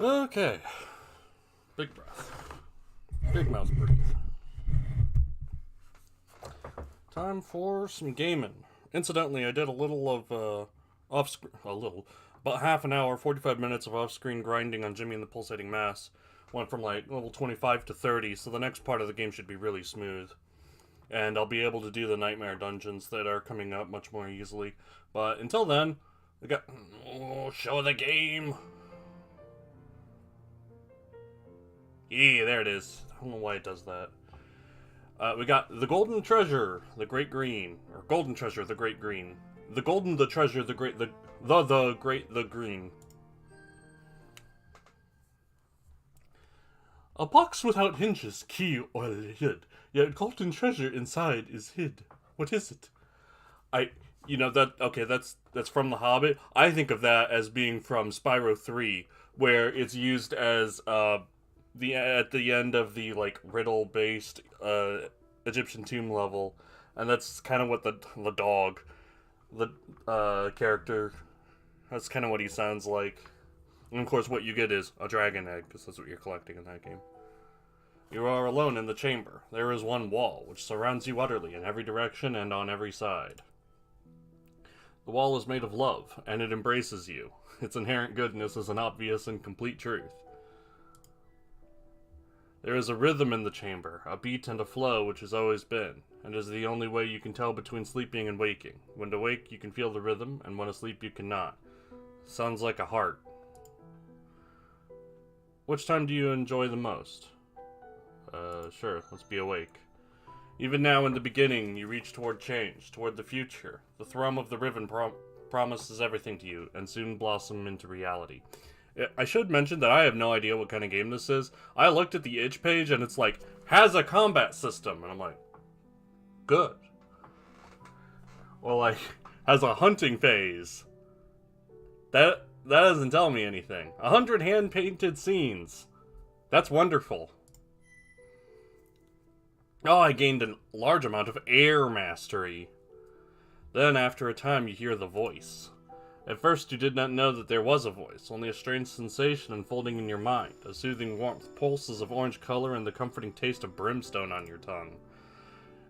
Okay. Big breath. Big mouth breathe. Time for some gaming. Incidentally, I did a little of about half an hour, 45 minutes of off-screen grinding on Jimmy and the Pulsating Mass. Went from like level 25 to 30, so the next part of the game should be really smooth. And I'll be able to do the nightmare dungeons that are coming up much more easily. But until then, we got show the game. Yeah, there it is. I don't know why it does that. We got the Golden Treasure, the Great Green, or Golden Treasure, the Great Green. The Golden, the Treasure, the Great, the Great, the Green. A box without hinges, key, or lid. Yet golden treasure inside is hid. What is it? That's from The Hobbit. I think of that as being from Spyro 3, where it's used as, at the end of the, like, riddle-based, Egyptian tomb level. And that's kind of what the dog, character, that's kind of what he sounds like. And of course what you get is a dragon egg, because that's what you're collecting in that game. You are alone in the chamber. There is one wall, which surrounds you utterly in every direction and on every side. The wall is made of love, and it embraces you. Its inherent goodness is an obvious and complete truth. There is a rhythm in the chamber, a beat and a flow which has always been, and is the only way you can tell between sleeping and waking. When awake, you can feel the rhythm, and when asleep, you cannot. Sounds like a heart. Which time do you enjoy the most? Sure, let's be awake. Even now in the beginning, you reach toward change, toward the future. The thrum of the ribbon promises everything to you, and soon blossom into reality. I should mention that I have no idea what kind of game this is. I looked at the itch page, and it's like, has a combat system, and I'm like, good. Or like, has a hunting phase. That doesn't tell me anything. 100 hand-painted scenes. That's wonderful. Oh, I gained a large amount of air mastery. Then, after a time, you hear the voice. At first, you did not know that there was a voice, only a strange sensation unfolding in your mind, a soothing warmth, pulses of orange color, and the comforting taste of brimstone on your tongue.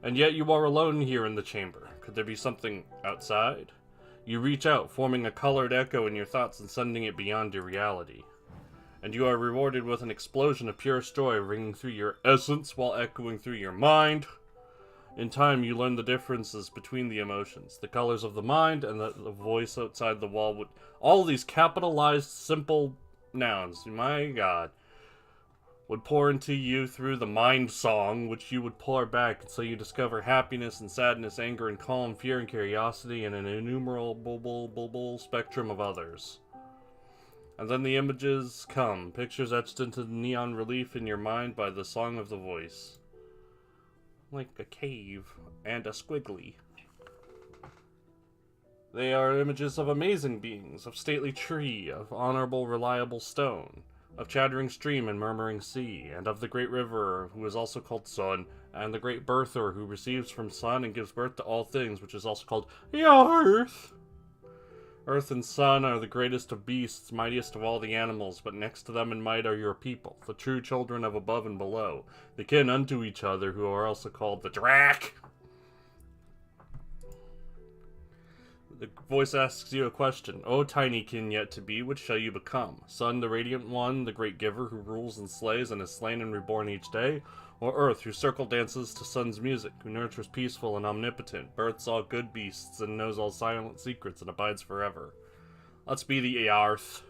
And yet you are alone here in the chamber. Could there be something outside? You reach out, forming a colored echo in your thoughts and sending it beyond your reality. And you are rewarded with an explosion of purest joy ringing through your essence while echoing through your mind. In time, you learn the differences between the emotions, the colors of the mind, and the voice outside the wall. Would all these capitalized, simple nouns, my god, would pour into you through the mind song, which you would pour back until you discover happiness and sadness, anger and calm, fear and curiosity, and an innumerable spectrum of others. And then the images come, pictures etched into the neon relief in your mind by the song of the voice. Like a cave and a squiggly. They are images of amazing beings, of stately tree, of honorable, reliable stone, of chattering stream and murmuring sea, and of the great river, who is also called Sun, and the great birther, who receives from Sun and gives birth to all things, which is also called Earth. Earth and Sun are the greatest of beasts, mightiest of all the animals, but next to them in might are your people, the true children of above and below, the kin unto each other, who are also called the Drac. The voice asks you a question. O tiny kin yet to be, which shall you become? Sun, the radiant one, the great giver, who rules and slays and is slain and reborn each day? Or Earth, who circle dances to Sun's music, who nurtures peaceful and omnipotent, births all good beasts, and knows all silent secrets, and abides forever? Let's be the Earth.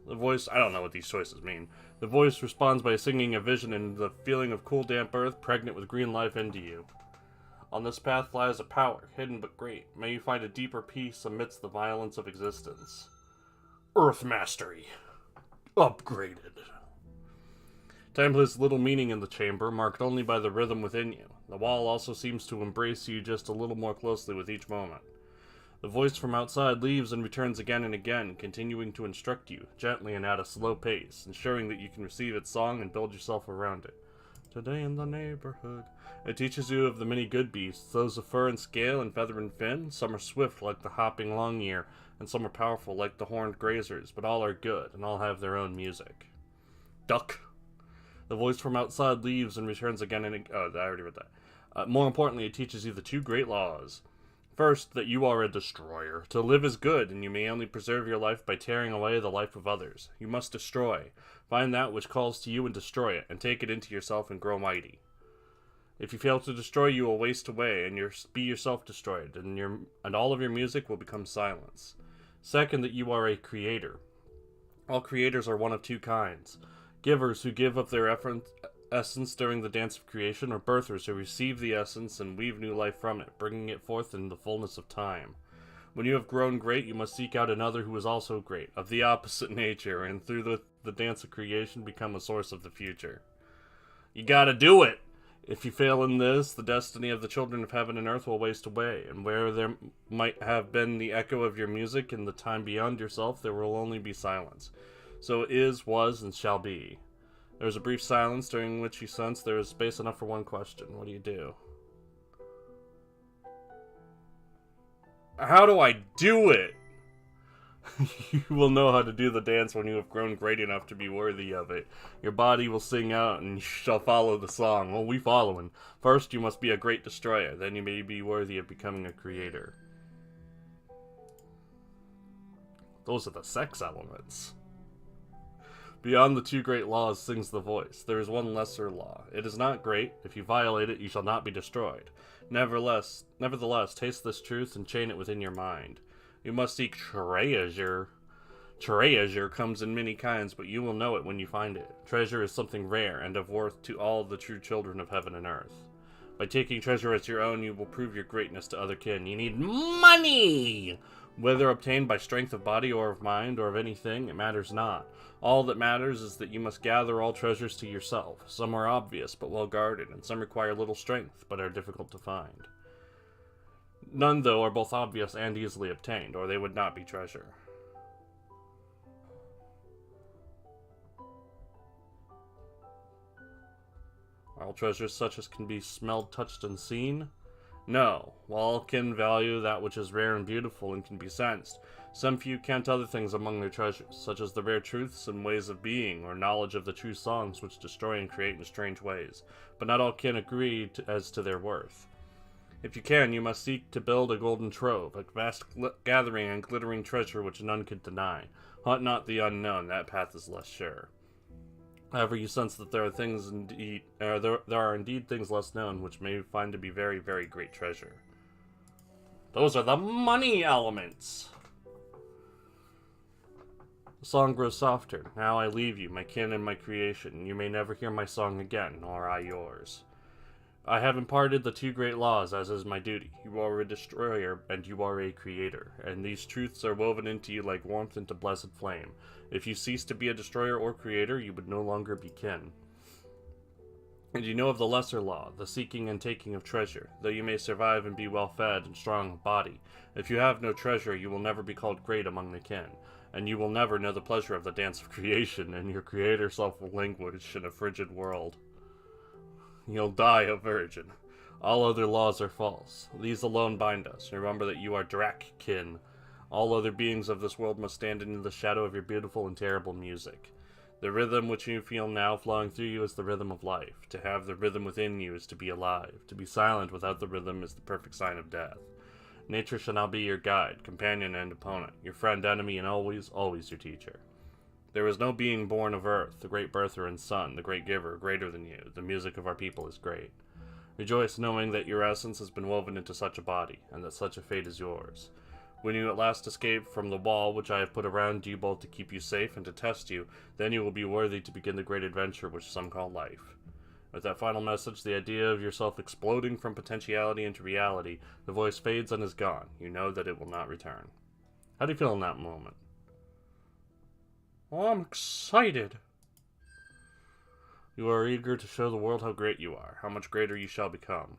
The voice, I don't know what these choices mean. The voice responds by singing a vision and the feeling of cool damp earth, pregnant with green life into you. On this path lies a power, hidden but great. May you find a deeper peace amidst the violence of existence. Earth Mastery. Upgraded. Time has little meaning in the chamber, marked only by the rhythm within you. The wall also seems to embrace you just a little more closely with each moment. The voice from outside leaves and returns again and again, continuing to instruct you, gently and at a slow pace, ensuring that you can receive its song and build yourself around it. Today in the neighborhood. It teaches you of the many good beasts, those of fur and scale and feather and fin. Some are swift like the hopping long ear, and some are powerful like the horned grazers, but all are good, and all have their own music. Duck. The voice from outside leaves and returns again and again. Oh, I already read that. More importantly, it teaches you the two great laws. First, that you are a destroyer. To live is good, and you may only preserve your life by tearing away the life of others. You must destroy. Find that which calls to you and destroy it, and take it into yourself and grow mighty. If you fail to destroy, you will waste away, and be yourself destroyed, and all of your music will become silence. Second, that you are a creator. All creators are one of two kinds. Givers who give up their essence during the dance of creation, or birthers who receive the essence and weave new life from it, bringing it forth in the fullness of time. When you have grown great, you must seek out another who is also great, of the opposite nature, and through the dance of creation become a source of the future. You gotta do it! If you fail in this, the destiny of the children of heaven and earth will waste away, and where there might have been the echo of your music in the time beyond yourself, there will only be silence. So it is, was, and shall be. There is a brief silence during which you sense there is space enough for one question. What do you do? How do I do it? You will know how to do the dance when you have grown great enough to be worthy of it. Your body will sing out, and you shall follow the song. Well, we following. First, you must be a great destroyer. Then you may be worthy of becoming a creator. Those are the sex elements. Beyond the two great laws sings the voice. There is one lesser law. It is not great. If you violate it, you shall not be destroyed. Nevertheless, taste this truth and chain it within your mind. You must seek treasure. Treasure comes in many kinds, but you will know it when you find it. Treasure is something rare and of worth to all the true children of heaven and earth. By taking treasure as your own, you will prove your greatness to other kin. You need money! Whether obtained by strength of body or of mind or of anything, it matters not. All that matters is that you must gather all treasures to yourself. Some are obvious but well guarded, and some require little strength but are difficult to find. None, though, are both obvious and easily obtained, or they would not be treasure. Are all treasures such as can be smelled, touched, and seen? No. While all kin value that which is rare and beautiful and can be sensed, some few count other things among their treasures, such as the rare truths and ways of being, or knowledge of the true songs which destroy and create in strange ways. But not all kin agree as to their worth. If you can, you must seek to build a golden trove, a vast gathering and glittering treasure which none could deny. Hunt not the unknown, that path is less sure. However, you sense that there are indeed things less known which may find to be very, very great treasure. Those are the money elements! The song grows softer. Now I leave you, my kin and my creation. You may never hear my song again, nor I yours. I have imparted the two great laws, as is my duty. You are a destroyer, and you are a creator, and these truths are woven into you like warmth into blessed flame. If you cease to be a destroyer or creator, you would no longer be kin. And you know of the lesser law, the seeking and taking of treasure, though you may survive and be well fed and strong of body. If you have no treasure, you will never be called great among the kin, and you will never know the pleasure of the dance of creation, and your creator self will languish in a frigid world. You'll die a virgin. All other laws are false. These alone bind us. Remember that you are Drac-kin. All other beings of this world must stand in the shadow of your beautiful and terrible music. The rhythm which you feel now flowing through you is the rhythm of life. To have the rhythm within you is to be alive. To be silent without the rhythm is the perfect sign of death. Nature shall now be your guide, companion, and opponent, your friend, enemy, and always, always your teacher. There is no being born of earth, the great birther and son, the great giver, greater than you. The music of our people is great. Rejoice knowing that your essence has been woven into such a body, and that such a fate is yours. When you at last escape from the wall which I have put around you both to keep you safe and to test you, then you will be worthy to begin the great adventure which some call life. With that final message, the idea of yourself exploding from potentiality into reality, the voice fades and is gone. You know that it will not return. How do you feel in that moment? Oh, I'm excited. You are eager to show the world how great you are, how much greater you shall become.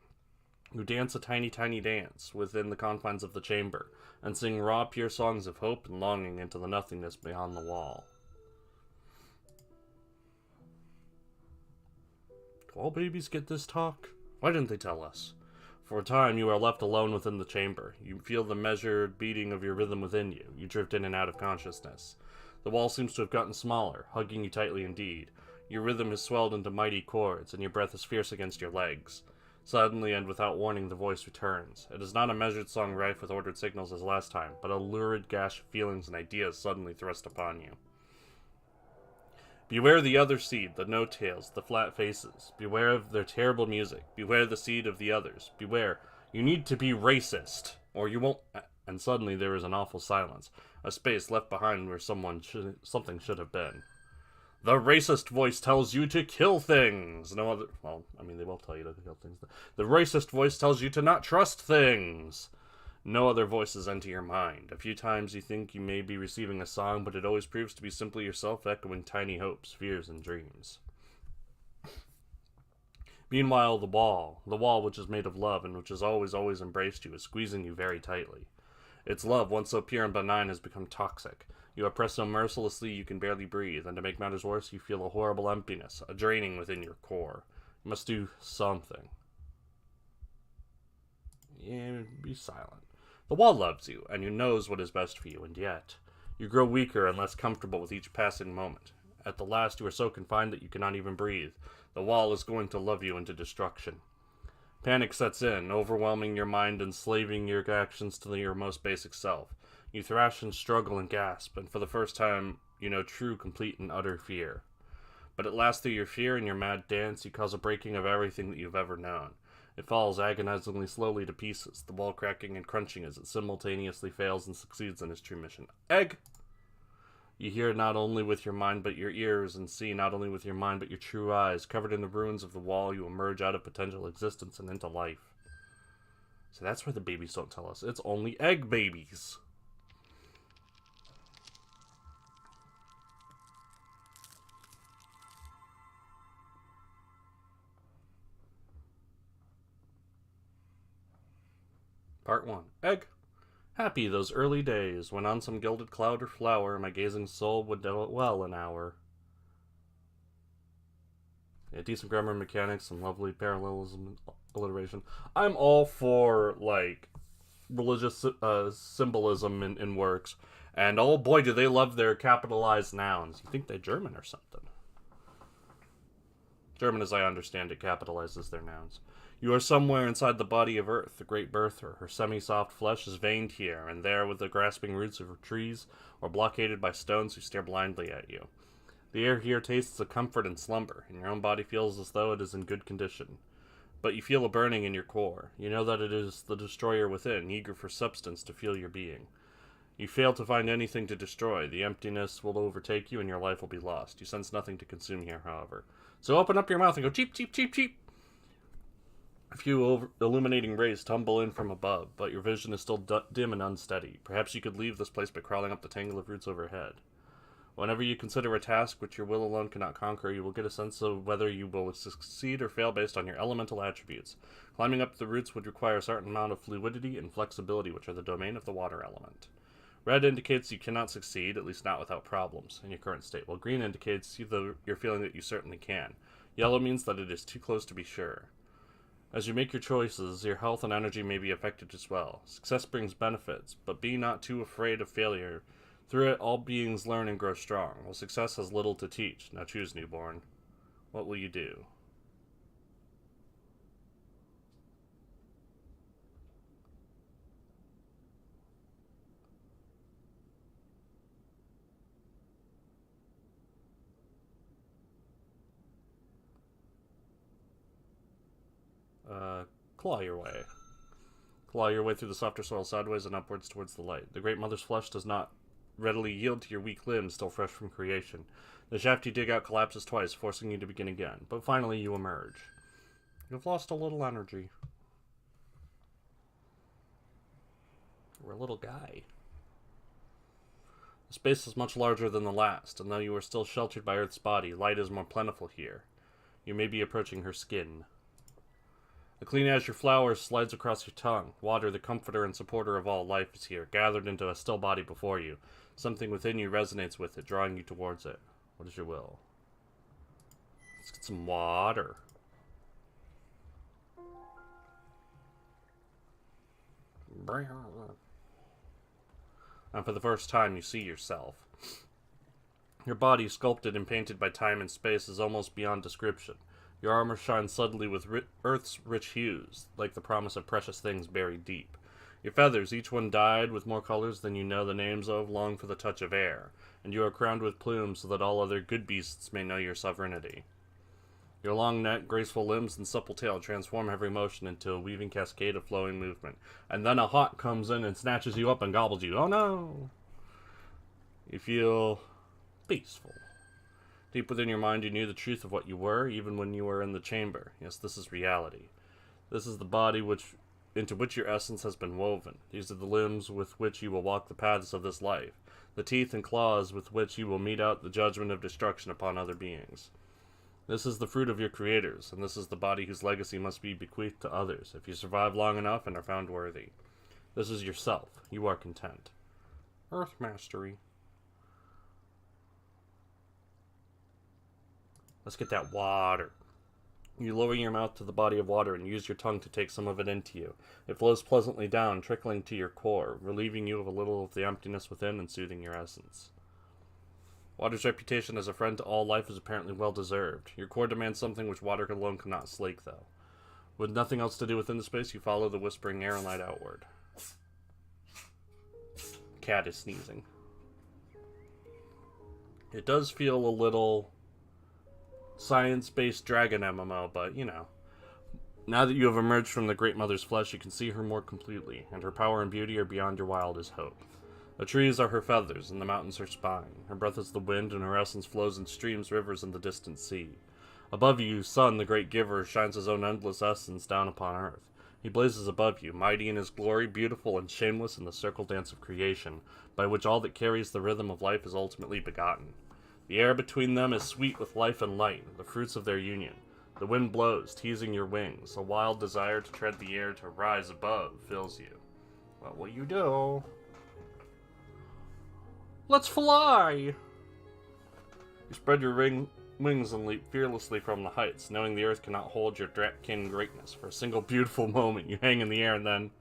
You dance a tiny, tiny dance within the confines of the chamber, and sing raw, pure songs of hope and longing into the nothingness beyond the wall. all babies get this talk? Why didn't they tell us? For a time, you are left alone within the chamber. You feel the measured beating of your rhythm within you. You drift in and out of consciousness. The wall seems to have gotten smaller, hugging you tightly indeed. Your rhythm has swelled into mighty chords, and your breath is fierce against your legs. Suddenly and without warning, the voice returns. It is not a measured song rife with ordered signals as last time, but a lurid gash of feelings and ideas suddenly thrust upon you. Beware the other seed, the no-tails, the flat faces. Beware of their terrible music. Beware the seed of the others. Beware. You need to be racist, or you won't... And suddenly there is an awful silence. A space left behind where something should have been. The racist voice tells you to kill things. No other... Well, I mean, they will tell you to kill things. The racist voice tells you to not trust things. No other voices enter your mind. A few times you think you may be receiving a song, but it always proves to be simply yourself echoing tiny hopes, fears, and dreams. Meanwhile, the wall which is made of love and which has always embraced you, is squeezing you very tightly. Its love, once so pure and benign, has become toxic. You are pressed so mercilessly you can barely breathe, and to make matters worse, you feel a horrible emptiness, a draining within your core. You must do something. Yeah, be silent. The wall loves you, and you knows what is best for you, and yet you grow weaker and less comfortable with each passing moment. At the last, you are so confined that you cannot even breathe. The wall is going to love you into destruction. Panic sets in, overwhelming your mind, enslaving your actions to your most basic self. You thrash and struggle and gasp, and for the first time, you know true, complete, and utter fear. But at last, through your fear and your mad dance, you cause a breaking of everything that you've ever known. It falls agonizingly slowly to pieces, the wall cracking and crunching as it simultaneously fails and succeeds in its true mission. Egg! You hear not only with your mind but your ears, and see not only with your mind but your true eyes. Covered in the ruins of the wall, you emerge out of potential existence and into life. So that's why the babies don't tell us. It's only egg babies. Part 1. Egg. Happy those early days, when on some gilded cloud or flower my gazing soul would dwell an hour. Yeah, decent grammar and mechanics, some lovely parallelism and alliteration. I'm all for, like, religious symbolism in works. And oh boy, do they love their capitalized nouns. You think they're German or something. German, as I understand it, capitalizes their nouns. You are somewhere inside the body of Earth, the great birther. Her semi-soft flesh is veined here and there with the grasping roots of trees, or blockaded by stones who stare blindly at you. The air here tastes of comfort and slumber, and your own body feels as though it is in good condition. But you feel a burning in your core. You know that it is the destroyer within, eager for substance to fuel your being. You fail to find anything to destroy. The emptiness will overtake you, and your life will be lost. You sense nothing to consume here, however. So open up your mouth and go, cheep, cheep, cheep, cheep. A few illuminating rays tumble in from above, but your vision is still dim and unsteady. Perhaps you could leave this place by crawling up the tangle of roots overhead. Whenever you consider a task which your will alone cannot conquer, you will get a sense of whether you will succeed or fail based on your elemental attributes. Climbing up the roots would require a certain amount of fluidity and flexibility, which are the domain of the water element. Red indicates you cannot succeed, at least not without problems, in your current state, while green indicates you're feeling that you certainly can. Yellow means that it is too close to be sure. As you make your choices, your health and energy may be affected as well. Success brings benefits, but be not too afraid of failure. Through it, all beings learn and grow strong. While success has little to teach, now choose, newborn. What will you do? Claw your way. Claw your way through the softer soil sideways and upwards towards the light. The Great Mother's flesh does not readily yield to your weak limbs, still fresh from creation. The shaft you dig out collapses twice, forcing you to begin again. But finally you emerge. You've lost a little energy. You're a little guy. The space is much larger than the last, and though you are still sheltered by Earth's body, light is more plentiful here. You may be approaching her skin. A clean azure flower slides across your tongue. Water, the comforter and supporter of all life, is here, gathered into a still body before you. Something within you resonates with it, drawing you towards it. What is your will? Let's get some water. And for the first time, you see yourself. Your body, sculpted and painted by time and space, is almost beyond description. Your armor shines suddenly with Earth's rich hues, like the promise of precious things buried deep. Your feathers, each one dyed with more colors than you know the names of, long for the touch of air, and you are crowned with plumes so that all other good beasts may know your sovereignty. Your long neck, graceful limbs, and supple tail transform every motion into a weaving cascade of flowing movement, and then a hawk comes in and snatches you up and gobbles you. Oh no! You feel peaceful. Deep within your mind, you knew the truth of what you were, even when you were in the chamber. Yes, this is reality. This is the body into which your essence has been woven. These are the limbs with which you will walk the paths of this life, the teeth and claws with which you will mete out the judgment of destruction upon other beings. This is the fruit of your creators, and this is the body whose legacy must be bequeathed to others, if you survive long enough and are found worthy. This is yourself. You are content. Earth Mastery. Let's get that water. You lower your mouth to the body of water and use your tongue to take some of it into you. It flows pleasantly down, trickling to your core, relieving you of a little of the emptiness within and soothing your essence. Water's reputation as a friend to all life is apparently well-deserved. Your core demands something which water alone cannot slake, though. With nothing else to do within the space, you follow the whispering air and light outward. Cat is sneezing. It does feel a little science-based dragon MMO, but, you know. Now that you have emerged from the Great Mother's flesh, you can see her more completely, and her power and beauty are beyond your wildest hope. The trees are her feathers, and the mountains her spine. Her breath is the wind, and her essence flows in streams, rivers, and the distant sea. Above you, Sun, the great giver, shines his own endless essence down upon earth. He blazes above you, mighty in his glory, beautiful and shameless in the circle dance of creation, by which all that carries the rhythm of life is ultimately begotten. The air between them is sweet with life and light, the fruits of their union. The wind blows, teasing your wings. A wild desire to tread the air, to rise above, fills you. What will you do? Let's fly! You spread your wings and leap fearlessly from the heights, knowing the earth cannot hold your Dratkin greatness. For a single beautiful moment, you hang in the air, and then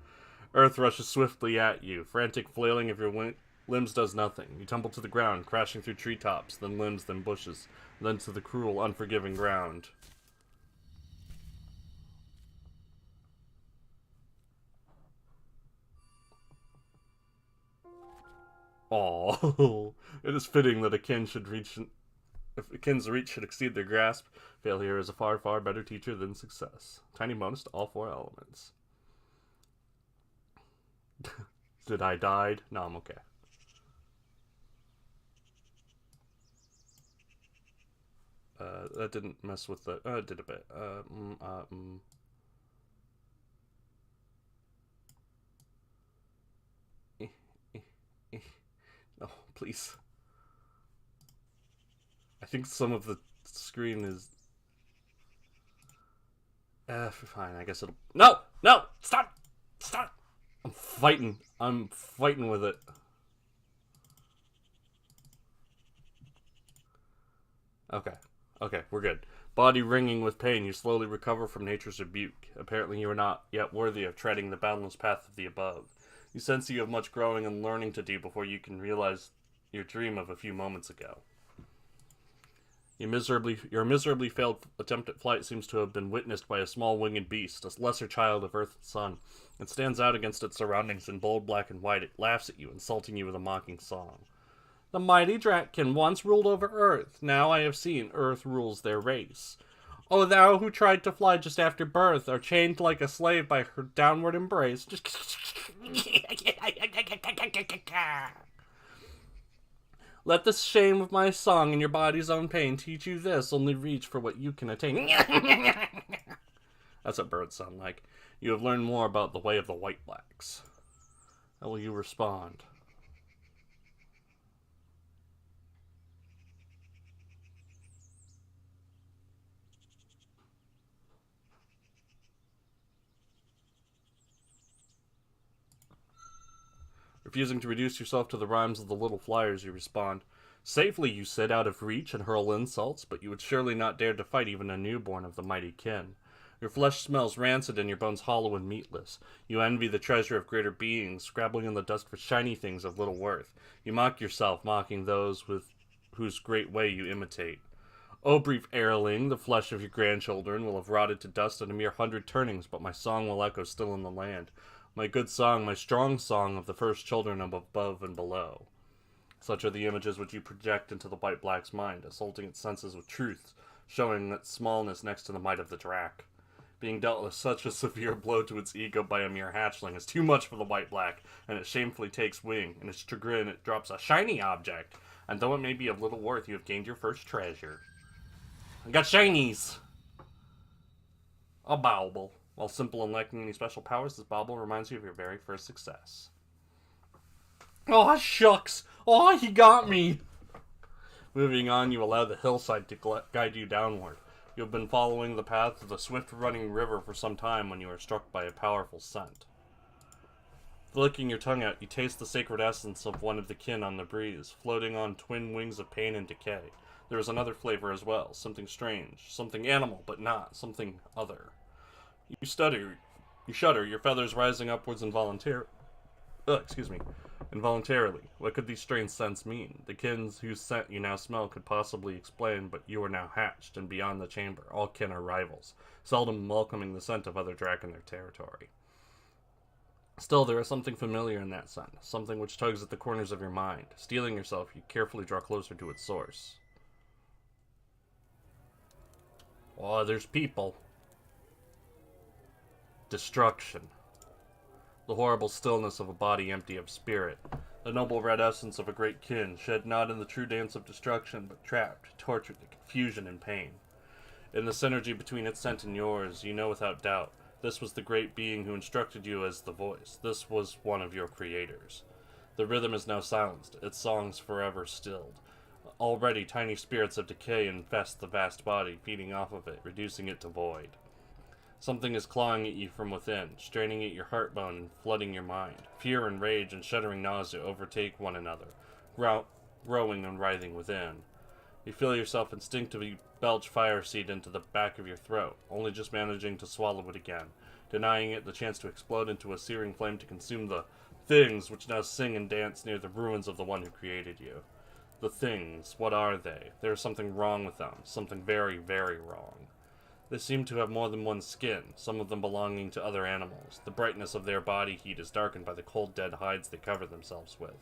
earth rushes swiftly at you. Frantic flailing of your limbs does nothing. You tumble to the ground, crashing through treetops, then limbs, then bushes, then to the cruel, unforgiving ground. Oh, it is fitting that a kin should reach. If a kin's reach should exceed their grasp, failure is a far, far better teacher than success. Tiny bonus to all 4 elements. Did I died? No, I'm okay. That didn't mess with the. It did a bit. No, please. I think some of the screen is... fine, I guess it'll... No! No! Stop! Stop! I'm fighting with it. Okay. Okay, we're good. Body ringing with pain, you slowly recover from nature's rebuke. Apparently you are not yet worthy of treading the boundless path of the above. You sense you have much growing and learning to do before you can realize your dream of a few moments ago. Your miserably failed attempt at flight seems to have been witnessed by a small winged beast, a lesser child of Earth and Sun. It stands out against its surroundings in bold black and white. It laughs at you, insulting you with a mocking song. The mighty Dratkin once ruled over Earth. Now I have seen Earth rules their race. O thou who tried to fly just after birth, are chained like a slave by her downward embrace. Let the shame of my song and your body's own pain teach you this. Only reach for what you can attain. That's what birds sound like. You have learned more about the way of the White Blacks. How will you respond? Refusing to reduce yourself to the rhymes of the little flyers, you respond. Safely you sit out of reach and hurl insults, but you would surely not dare to fight even a newborn of the mighty kin. Your flesh smells rancid and your bones hollow and meatless. You envy the treasure of greater beings, scrabbling in the dust for shiny things of little worth. You mock yourself, mocking those with whose great way you imitate. O brief heirling, the flesh of your grandchildren will have rotted to dust in a mere 100 turnings, but my song will echo still in the land. My good song, my strong song of the first children of above and below. Such are the images which you project into the white-black's mind, assaulting its senses with truths, showing its smallness next to the might of the drac. Being dealt with such a severe blow to its ego by a mere hatchling is too much for the white-black, and it shamefully takes wing. In its chagrin, it drops a shiny object, and though it may be of little worth, you have gained your first treasure. I got shinies! A bauble. While simple and lacking any special powers, this bauble reminds you of your very first success. Oh, shucks! Oh, he got me! Moving on, you allow the hillside to guide you downward. You have been following the path of the swift-running river for some time when you are struck by a powerful scent. Flicking your tongue out, you taste the sacred essence of one of the kin on the breeze, floating on twin wings of pain and decay. There is another flavor as well, something strange, something animal, but not, something other. You shudder, your feathers rising upwards involuntarily. What could these strange scents mean? The kins whose scent you now smell could possibly explain, but you are now hatched, and beyond the chamber, all kin are rivals, seldom welcoming the scent of other drac in their territory. Still, there is something familiar in that scent, something which tugs at the corners of your mind. Steeling yourself, you carefully draw closer to its source. Oh, there's people. Destruction. The horrible stillness of a body empty of spirit. The noble red essence of a great kin, shed not in the true dance of destruction, but trapped, tortured in confusion and pain. In the synergy between its scent and yours, you know without doubt, this was the great being who instructed you as the voice. This was one of your creators. The rhythm is now silenced, its songs forever stilled. Already, tiny spirits of decay infest the vast body, feeding off of it, reducing it to void. Something is clawing at you from within, straining at your heartbone and flooding your mind. Fear and rage and shuddering nausea overtake one another, growing and writhing within. You feel yourself instinctively belch fire seed into the back of your throat, only just managing to swallow it again, denying it the chance to explode into a searing flame to consume the things which now sing and dance near the ruins of the one who created you. The things, what are they? There is something wrong with them, something very, very wrong. They seem to have more than one skin, some of them belonging to other animals. The brightness of their body heat is darkened by the cold dead hides they cover themselves with.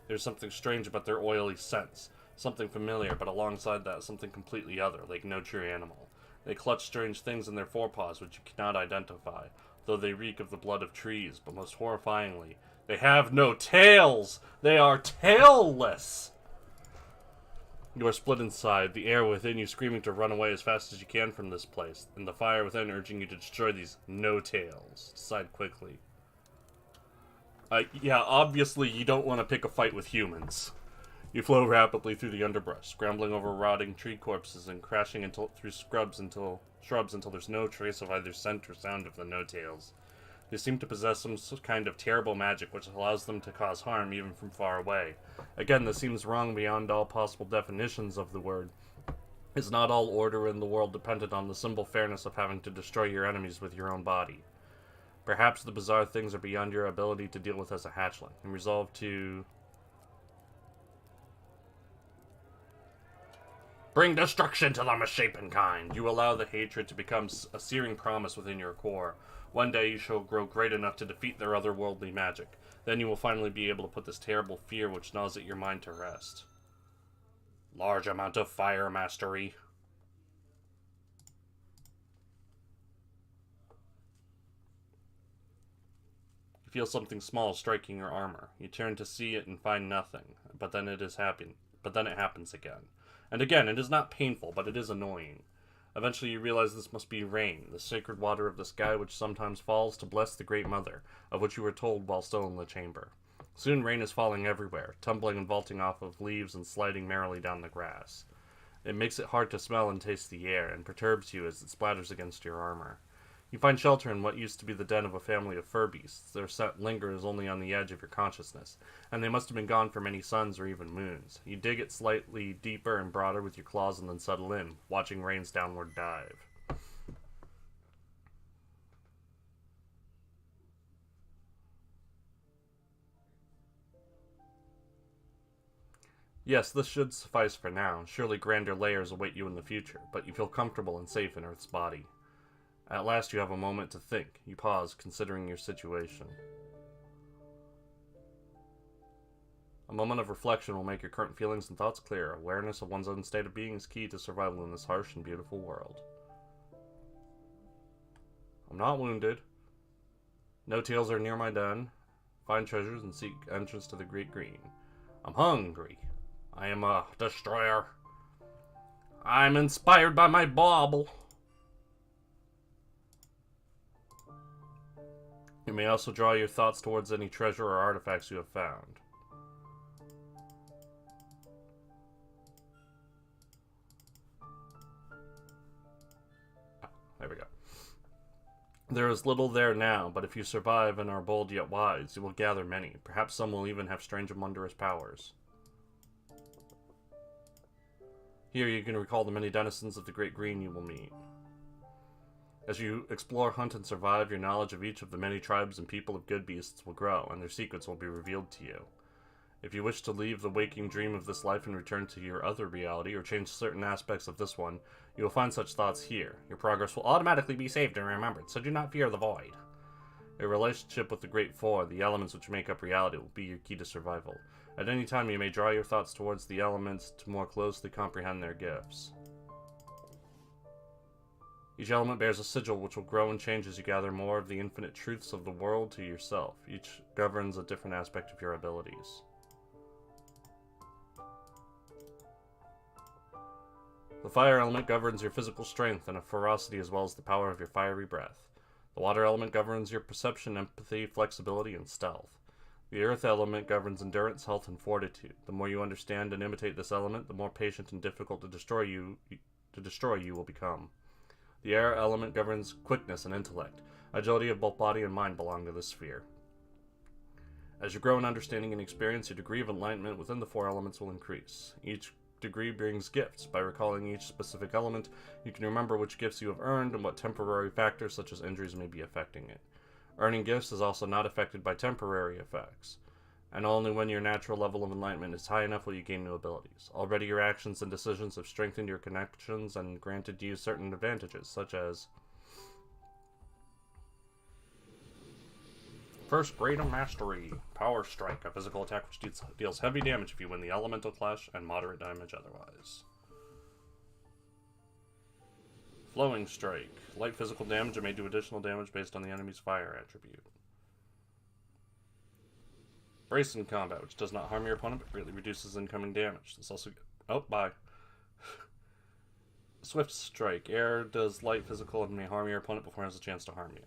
There's something strange about their oily scents, something familiar, but alongside that something completely other, like no true animal. They clutch strange things in their forepaws which you cannot identify, though they reek of the blood of trees, but most horrifyingly, they have no tails! They are tailless! You are split inside, the air within you screaming to run away as fast as you can from this place, and the fire within urging you to destroy these no-tails. Decide quickly. Yeah, obviously you don't want to pick a fight with humans. You flow rapidly through the underbrush, scrambling over rotting tree corpses and crashing through shrubs until there's no trace of either scent or sound of the no-tails. They seem to possess some kind of terrible magic which allows them to cause harm even from far away. Again, this seems wrong beyond all possible definitions of the word. Is not all order in the world dependent on the simple fairness of having to destroy your enemies with your own body? Perhaps the bizarre things are beyond your ability to deal with as a hatchling, and resolve to bring destruction to the misshapen kind. You allow the hatred to become a searing promise within your core. One day you shall grow great enough to defeat their otherworldly magic. Then you will finally be able to put this terrible fear which gnaws at your mind to rest. Large amount of fire mastery. You feel something small striking your armor. You turn to see it and find nothing, but then it happens again. And again, it is not painful, but it is annoying. Eventually you realize this must be rain, the sacred water of the sky which sometimes falls to bless the Great Mother, of which you were told while still in the chamber. Soon rain is falling everywhere, tumbling and vaulting off of leaves and sliding merrily down the grass. It makes it hard to smell and taste the air, and perturbs you as it splatters against your armor. You find shelter in what used to be the den of a family of fur beasts. Their scent lingers only on the edge of your consciousness, and they must have been gone for many suns or even moons. You dig it slightly deeper and broader with your claws and then settle in, watching rain's downward dive. Yes, this should suffice for now. Surely grander layers await you in the future, but you feel comfortable and safe in Earth's body. At last you have a moment to think. You pause, considering your situation. A moment of reflection will make your current feelings and thoughts clear. Awareness of one's own state of being is key to survival in this harsh and beautiful world. I'm not wounded. No tails are near my den. Find treasures and seek entrance to the Great Green. I'm hungry. I am a destroyer. I'm inspired by my bauble. You may also draw your thoughts towards any treasure or artifacts you have found. There we go. There is little there now, but if you survive and are bold yet wise, you will gather many. Perhaps some will even have strange and wondrous powers. Here you can recall the many denizens of the Great Green you will meet. As you explore, hunt, and survive, your knowledge of each of the many tribes and people of good beasts will grow, and their secrets will be revealed to you. If you wish to leave the waking dream of this life and return to your other reality, or change certain aspects of this one, you will find such thoughts here. Your progress will automatically be saved and remembered, so do not fear the void. Your relationship with the Great Four, the elements which make up reality, will be your key to survival. At any time, you may draw your thoughts towards the elements to more closely comprehend their gifts. Each element bears a sigil which will grow and change as you gather more of the infinite truths of the world to yourself. Each governs a different aspect of your abilities. The fire element governs your physical strength and ferocity as well as the power of your fiery breath. The water element governs your perception, empathy, flexibility, and stealth. The earth element governs endurance, health, and fortitude. The more you understand and imitate this element, the more patient and difficult to destroy you will become. The air element governs quickness and intellect. Agility of both body and mind belong to this sphere. As you grow in understanding and experience, your degree of enlightenment within the four elements will increase. Each degree brings gifts. By recalling each specific element, you can remember which gifts you have earned and what temporary factors such as injuries may be affecting it. Earning gifts is also not affected by temporary effects, and only when your natural level of enlightenment is high enough will you gain new abilities. Already your actions and decisions have strengthened your connections and granted you certain advantages, such as First Grade of Mastery, Power Strike, a physical attack which deals heavy damage if you win the Elemental Clash, and moderate damage otherwise. Flowing Strike, light physical damage and may do additional damage based on the enemy's fire attribute. Brace in combat, which does not harm your opponent but greatly reduces incoming damage. This also... Oh, bye. Swift Strike, air does light physical and may harm your opponent before it has a chance to harm you.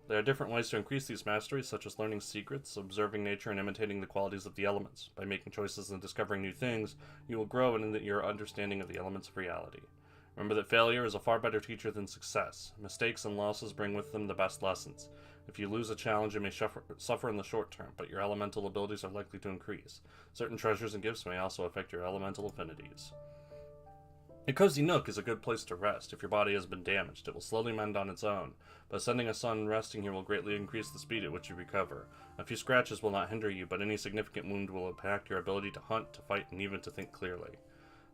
There are different ways to increase these masteries, such as learning secrets, observing nature, and imitating the qualities of the elements. By making choices and discovering new things, you will grow in your understanding of the elements of reality. Remember that failure is a far better teacher than success. Mistakes and losses bring with them the best lessons. If you lose a challenge, you may suffer in the short term, but your elemental abilities are likely to increase. Certain treasures and gifts may also affect your elemental affinities. A cozy nook is a good place to rest. If your body has been damaged, it will slowly mend on its own, but sending a sun resting here will greatly increase the speed at which you recover. A few scratches will not hinder you, but any significant wound will impact your ability to hunt, to fight, and even to think clearly.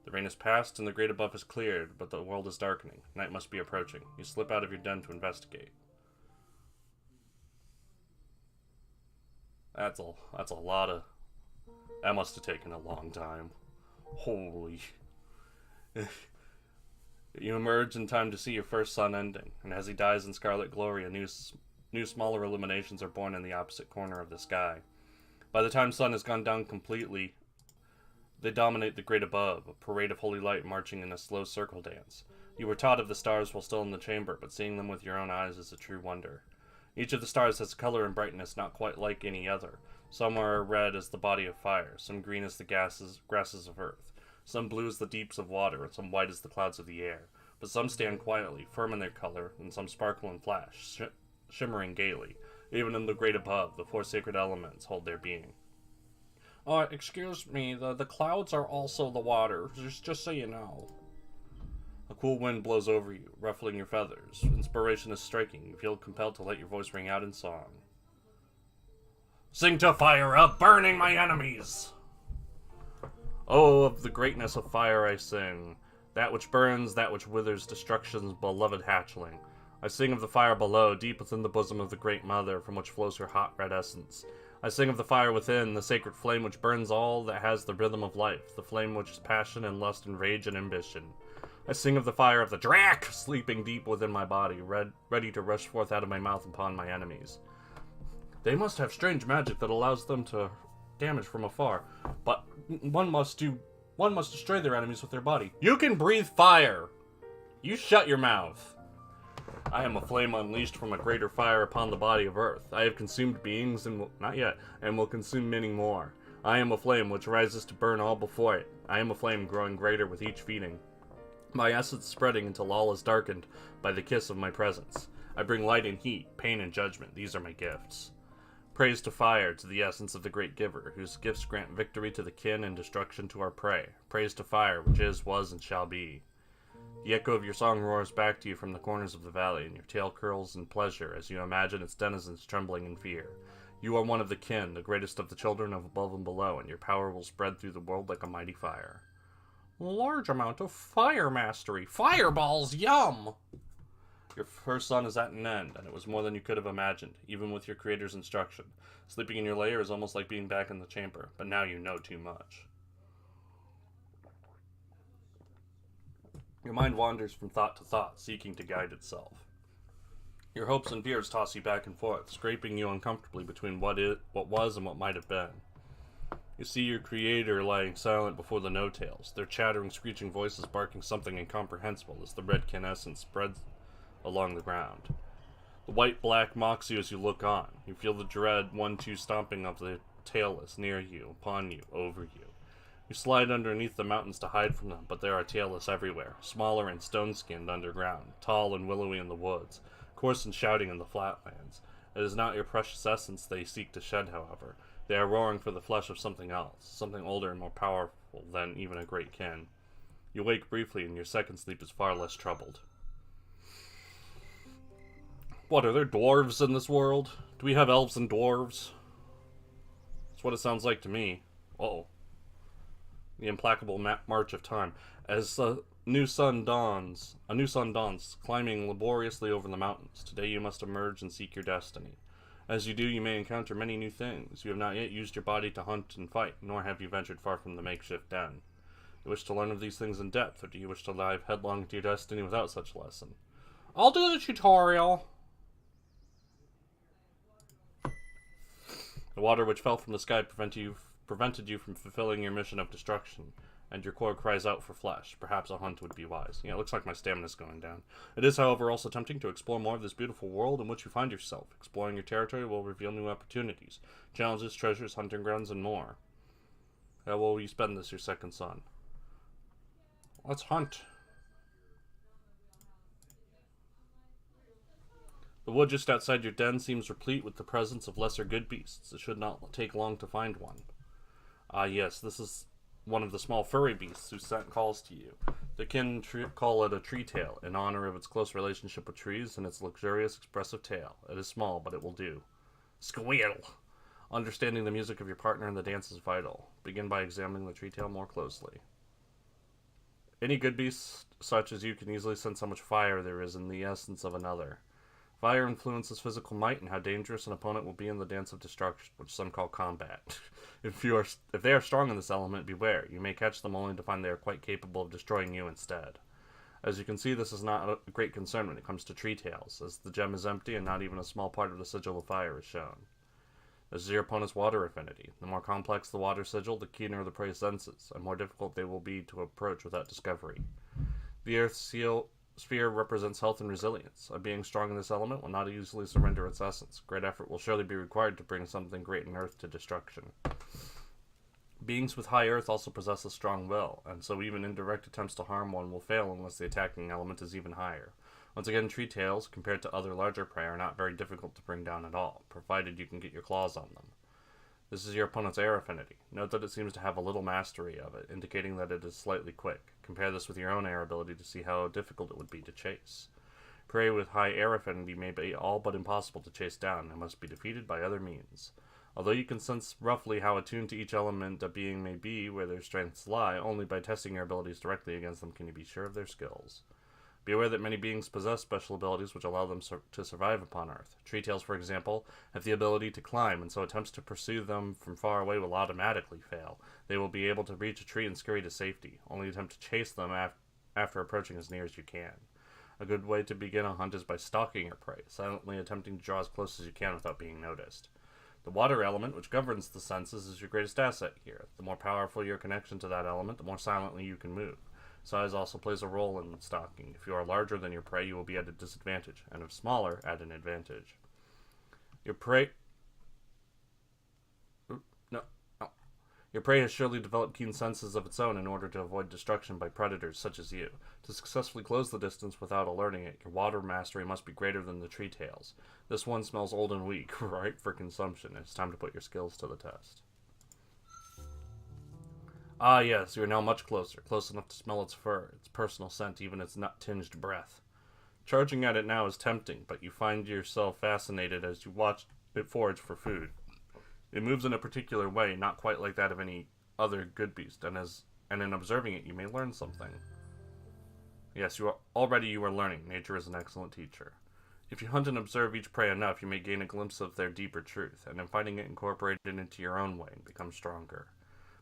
The rain is past, and the great above is cleared, but the world is darkening. Night must be approaching. You slip out of your den to investigate. That's a lot of... That must have taken a long time. Holy... You emerge in time to see your first sun ending, and as he dies in scarlet glory, new smaller illuminations are born in the opposite corner of the sky. By the time sun has gone down completely, they dominate the great above, a parade of holy light marching in a slow circle dance. You were taught of the stars while still in the chamber, but seeing them with your own eyes is a true wonder. Each of the stars has color and brightness not quite like any other. Some are red as the body of fire, some green as the grasses of earth. Some blue as the deeps of water, and some white as the clouds of the air. But some stand quietly, firm in their color, and some sparkle and flash, shimmering gaily. Even in the great above, the four sacred elements hold their being. Excuse me, the clouds are also the water, just so you know. A cool wind blows over you, ruffling your feathers. Inspiration is striking. You feel compelled to let your voice ring out in song. Sing to fire up, burning my enemies! Oh, of the greatness of fire I sing, that which burns, that which withers destruction's beloved hatchling. I sing of the fire below, deep within the bosom of the Great Mother, from which flows her hot red essence. I sing of the fire within, the sacred flame which burns all that has the rhythm of life, the flame which is passion and lust and rage and ambition. I sing of the fire of the Drac, sleeping deep within my body, ready to rush forth out of my mouth upon my enemies. They must have strange magic that allows them to damage from afar, but one must destroy their enemies with their body. You can breathe fire! You shut your mouth! I am a flame unleashed from a greater fire upon the body of earth. I have consumed beings, not yet, and will consume many more. I am a flame which rises to burn all before it. I am a flame growing greater with each feeding. My essence spreading until all is darkened by the kiss of my presence. I bring light and heat, pain and judgment. These are my gifts. Praise to fire, to the essence of the great giver, whose gifts grant victory to the kin and destruction to our prey. Praise to fire, which is, was, and shall be. The echo of your song roars back to you from the corners of the valley, and your tail curls in pleasure as you imagine its denizens trembling in fear. You are one of the kin, the greatest of the children of above and below, and your power will spread through the world like a mighty fire. Large amount of fire mastery. Fireballs, yum! Your first sun is at an end, and it was more than you could have imagined, even with your creator's instruction. Sleeping in your lair is almost like being back in the chamber, but now you know too much. Your mind wanders from thought to thought, seeking to guide itself. Your hopes and fears toss you back and forth, scraping you uncomfortably between what was and what might have been. You see your creator lying silent before the no-tails, their chattering, screeching voices barking something incomprehensible as the redkin essence spreads along the ground. The white-black mocks you as you look on. You feel the dread 1-2 stomping of the tailless near you, upon you, over you. You slide underneath the mountains to hide from them, but there are tailless everywhere, smaller and stone-skinned underground, tall and willowy in the woods, coarse and shouting in the flatlands. It is not your precious essence they seek to shed, however. They are roaring for the flesh of something else, something older and more powerful than even a great kin. You wake briefly, and your second sleep is far less troubled. What, are there dwarves in this world? Do we have elves and dwarves? That's what it sounds like to me. Uh-oh. The implacable march of time. As a new sun dawns, climbing laboriously over the mountains. Today you must emerge and seek your destiny. As you do, you may encounter many new things. You have not yet used your body to hunt and fight, nor have you ventured far from the makeshift den. You wish to learn of these things in depth, or do you wish to dive headlong into your destiny without such a lesson? I'll do the tutorial. The water which fell from the sky prevented you from fulfilling your mission of destruction, and your core cries out for flesh. Perhaps a hunt would be wise. Yeah, it looks like my stamina's going down. It is, however, also tempting to explore more of this beautiful world in which you find yourself. Exploring your territory will reveal new opportunities, challenges, treasures, hunting grounds, and more. How will you spend this, your second son? Let's hunt. The wood just outside your den seems replete with the presence of lesser good beasts. It should not take long to find one. Ah, yes, this is one of the small furry beasts whose scent calls to you. The kin call it a tree tail, in honor of its close relationship with trees and its luxurious, expressive tail. It is small, but it will do. Squeal! Understanding the music of your partner in the dance is vital. Begin by examining the tree tail more closely. Any good beast such as you can easily sense how much fire there is in the essence of another. Fire influences physical might and how dangerous an opponent will be in the dance of destruction, which some call combat. If they are strong in this element, beware. You may catch them only to find they are quite capable of destroying you instead. As you can see, this is not a great concern when it comes to tree tails, as the gem is empty and not even a small part of the sigil of fire is shown. This is your opponent's water affinity. The more complex the water sigil, the keener the prey's senses, and more difficult they will be to approach without discovery. The Earth's sphere represents health and resilience. A being strong in this element will not easily surrender its essence. Great effort will surely be required to bring something great in Earth to destruction. Beings with high Earth also possess a strong will, and so even indirect attempts to harm one will fail unless the attacking element is even higher. Once again, tree tails, compared to other larger prey, are not very difficult to bring down at all, provided you can get your claws on them. This is your opponent's air affinity. Note that it seems to have a little mastery of it, indicating that it is slightly quick. Compare this with your own air ability to see how difficult it would be to chase. Prey with high air affinity may be all but impossible to chase down and must be defeated by other means. Although you can sense roughly how attuned to each element a being may be, where their strengths lie, only by testing your abilities directly against them can you be sure of their skills. Be aware that many beings possess special abilities which allow them to survive upon Earth. Tree tails, for example, have the ability to climb, and so attempts to pursue them from far away will automatically fail. They will be able to reach a tree and scurry to safety. Only attempt to chase them after approaching as near as you can. A good way to begin a hunt is by stalking your prey, silently attempting to draw as close as you can without being noticed. The water element, which governs the senses, is your greatest asset here. The more powerful your connection to that element, the more silently you can move. Size also plays a role in stalking. If you are larger than your prey, you will be at a disadvantage, and if smaller, at an advantage. Your prey... Your prey has surely developed keen senses of its own in order to avoid destruction by predators such as you. To successfully close the distance without alerting it, your water mastery must be greater than the tree tails. This one smells old and weak, ripe for consumption. It's time to put your skills to the test. Ah, yes, you are now much closer, close enough to smell its fur, its personal scent, even its nut-tinged breath. Charging at it now is tempting, but you find yourself fascinated as you watch it forage for food. It moves in a particular way, not quite like that of any other good beast, and in observing it you may learn something. Yes, you are learning. Nature is an excellent teacher. If you hunt and observe each prey enough, you may gain a glimpse of their deeper truth, and in finding it incorporated into your own way, become stronger.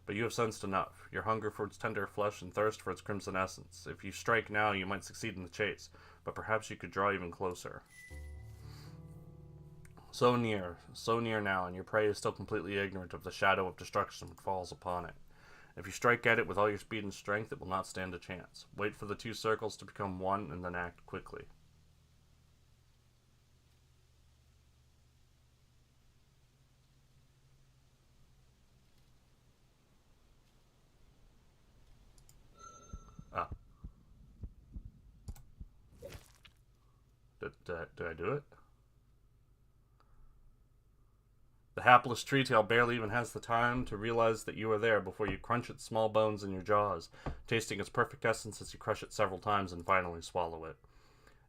But you have sensed enough. Your hunger for its tender flesh and thirst for its crimson essence. If you strike now, you might succeed in the chase, but perhaps you could draw even closer. So near now, and your prey is still completely ignorant of the shadow of destruction that falls upon it. If you strike at it with all your speed and strength, it will not stand a chance. Wait for the two circles to become one, and then act quickly. Ah. Did I do it? The hapless tree tail barely even has the time to realize that you are there before you crunch its small bones in your jaws, tasting its perfect essence as you crush it several times and finally swallow it.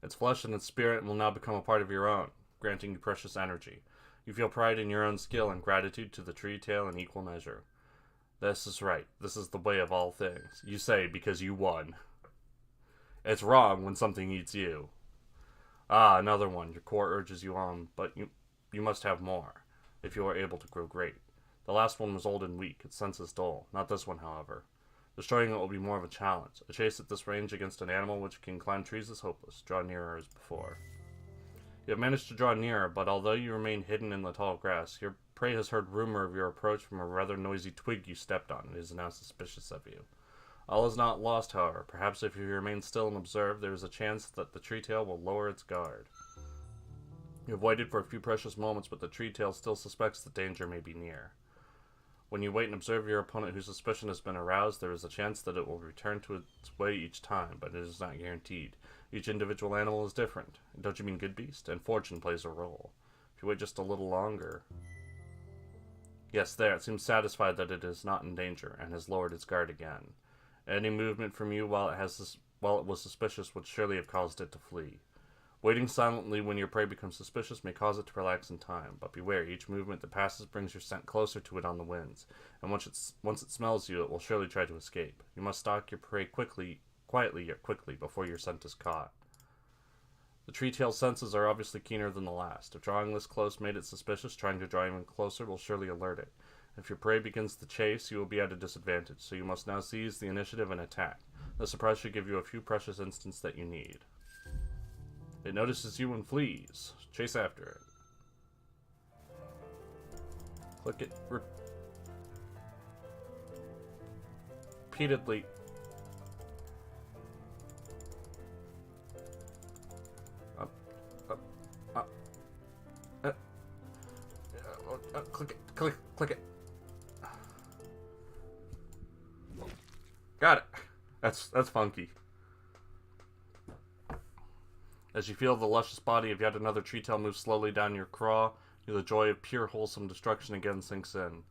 Its flesh and its spirit will now become a part of your own, granting you precious energy. You feel pride in your own skill and gratitude to the tree tail in equal measure. This is right. This is the way of all things. You say because you won. It's wrong when something eats you. Ah, another one. Your core urges you on, but you must have more, if you are able to grow great. The last one was old and weak, its senses dull. Not this one, however. Destroying it will be more of a challenge. A chase at this range against an animal which can climb trees is hopeless. Draw nearer as before. You have managed to draw nearer, but although you remain hidden in the tall grass, your prey has heard rumor of your approach from a rather noisy twig you stepped on, and is now suspicious of you. All is not lost, however. Perhaps if you remain still and observe, there is a chance that the tree tail will lower its guard. You have waited for a few precious moments, but the tree tail still suspects that danger may be near. When you wait and observe your opponent whose suspicion has been aroused, there is a chance that it will return to its way each time, but it is not guaranteed. Each individual animal is different. Don't you mean good beast? And fortune plays a role. If you wait just a little longer... Yes, there, it seems satisfied that it is not in danger, and has lowered its guard again. Any movement from you while it was suspicious would surely have caused it to flee. Waiting silently when your prey becomes suspicious may cause it to relax in time, but beware, each movement that passes brings your scent closer to it on the winds, and once it smells you, it will surely try to escape. You must stalk your prey quietly yet quickly, before your scent is caught. The tree tail's senses are obviously keener than the last. If drawing this close made it suspicious, trying to draw even closer will surely alert it. If your prey begins the chase, you will be at a disadvantage, so you must now seize the initiative and attack. The surprise should give you a few precious instants that you need. It notices you and flees. Chase after it. Click it repeatedly. Up, click it, click it. Got it. That's funky. As you feel the luscious body of yet another tree tail move slowly down your craw, the joy of pure wholesome destruction again sinks in.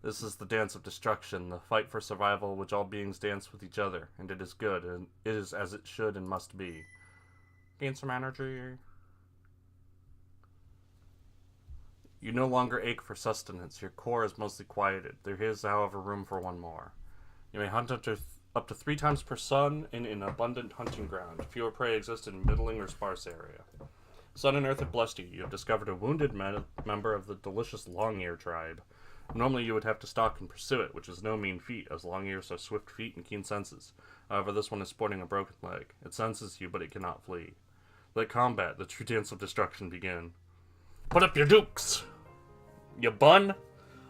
This is the dance of destruction, the fight for survival which all beings dance with each other, and it is good, and it is as it should and must be. Gain some energy. You no longer ache for sustenance. Your core is mostly quieted. There is, however, room for one more. You may hunt up to 3 times per sun in an abundant hunting ground. Fewer prey exist in middling or sparse area. Sun and Earth have blessed you. You have discovered a wounded member of the delicious long-ear tribe. Normally you would have to stalk and pursue it, which is no mean feat, as long ears have swift feet and keen senses. However, this one is sporting a broken leg. It senses you, but it cannot flee. Let combat, the true dance of destruction, begin. Put up your dukes! You bun?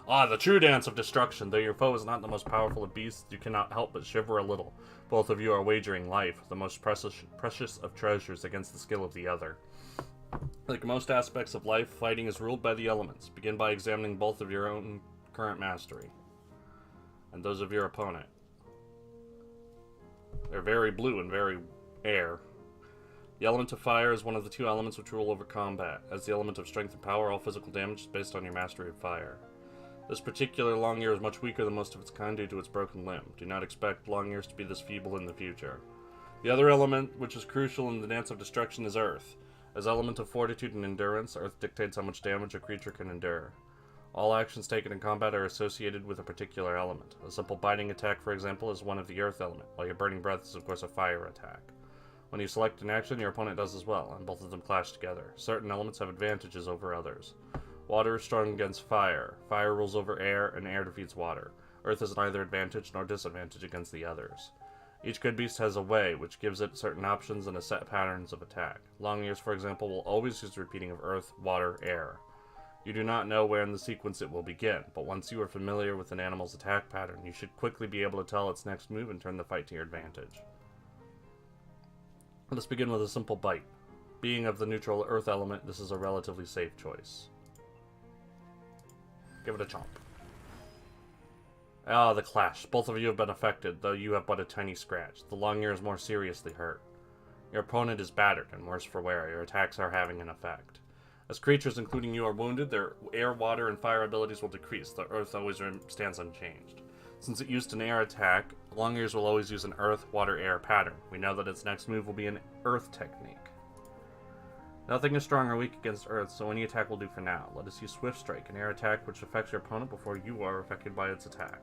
The true dance of destruction. Though your foe is not the most powerful of beasts, you cannot help but shiver a little. Both of you are wagering life, the most precious of treasures, against the skill of the other. Like most aspects of life, fighting is ruled by the elements. Begin by examining both of your own current mastery and those of your opponent. They're very blue and very air. The element of fire is one of the 2 elements which rule over combat. As the element of strength and power, all physical damage is based on your mastery of fire. This particular long ear is much weaker than most of its kind due to its broken limb. Do not expect long ears to be this feeble in the future. The other element, which is crucial in the dance of destruction, is earth. As element of fortitude and endurance, earth dictates how much damage a creature can endure. All actions taken in combat are associated with a particular element. A simple biting attack, for example, is one of the earth element, while your burning breath is of course a fire attack. When you select an action, your opponent does as well, and both of them clash together. Certain elements have advantages over others. Water is strong against fire. Fire rules over air, and air defeats water. Earth is neither advantage nor disadvantage against the others. Each good beast has a way, which gives it certain options and a set patterns of attack. Long ears, for example, will always use the repeating of earth, water, air. You do not know where in the sequence it will begin, but once you are familiar with an animal's attack pattern, you should quickly be able to tell its next move and turn the fight to your advantage. Let us begin with a simple bite. Being of the neutral earth element, this is a relatively safe choice. Give it a chomp. The clash. Both of you have been affected, though you have but a tiny scratch. The long ear is more seriously hurt. Your opponent is battered, and worse for wear. Your attacks are having an effect. As creatures, including you, are wounded, their air, water, and fire abilities will decrease. The earth always stands unchanged. Since it used an air attack, long ears will always use an earth, water, air pattern. We know that its next move will be an earth technique. Nothing is strong or weak against earth, so any attack will do for now. Let us use Swift Strike, an air attack which affects your opponent before you are affected by its attack.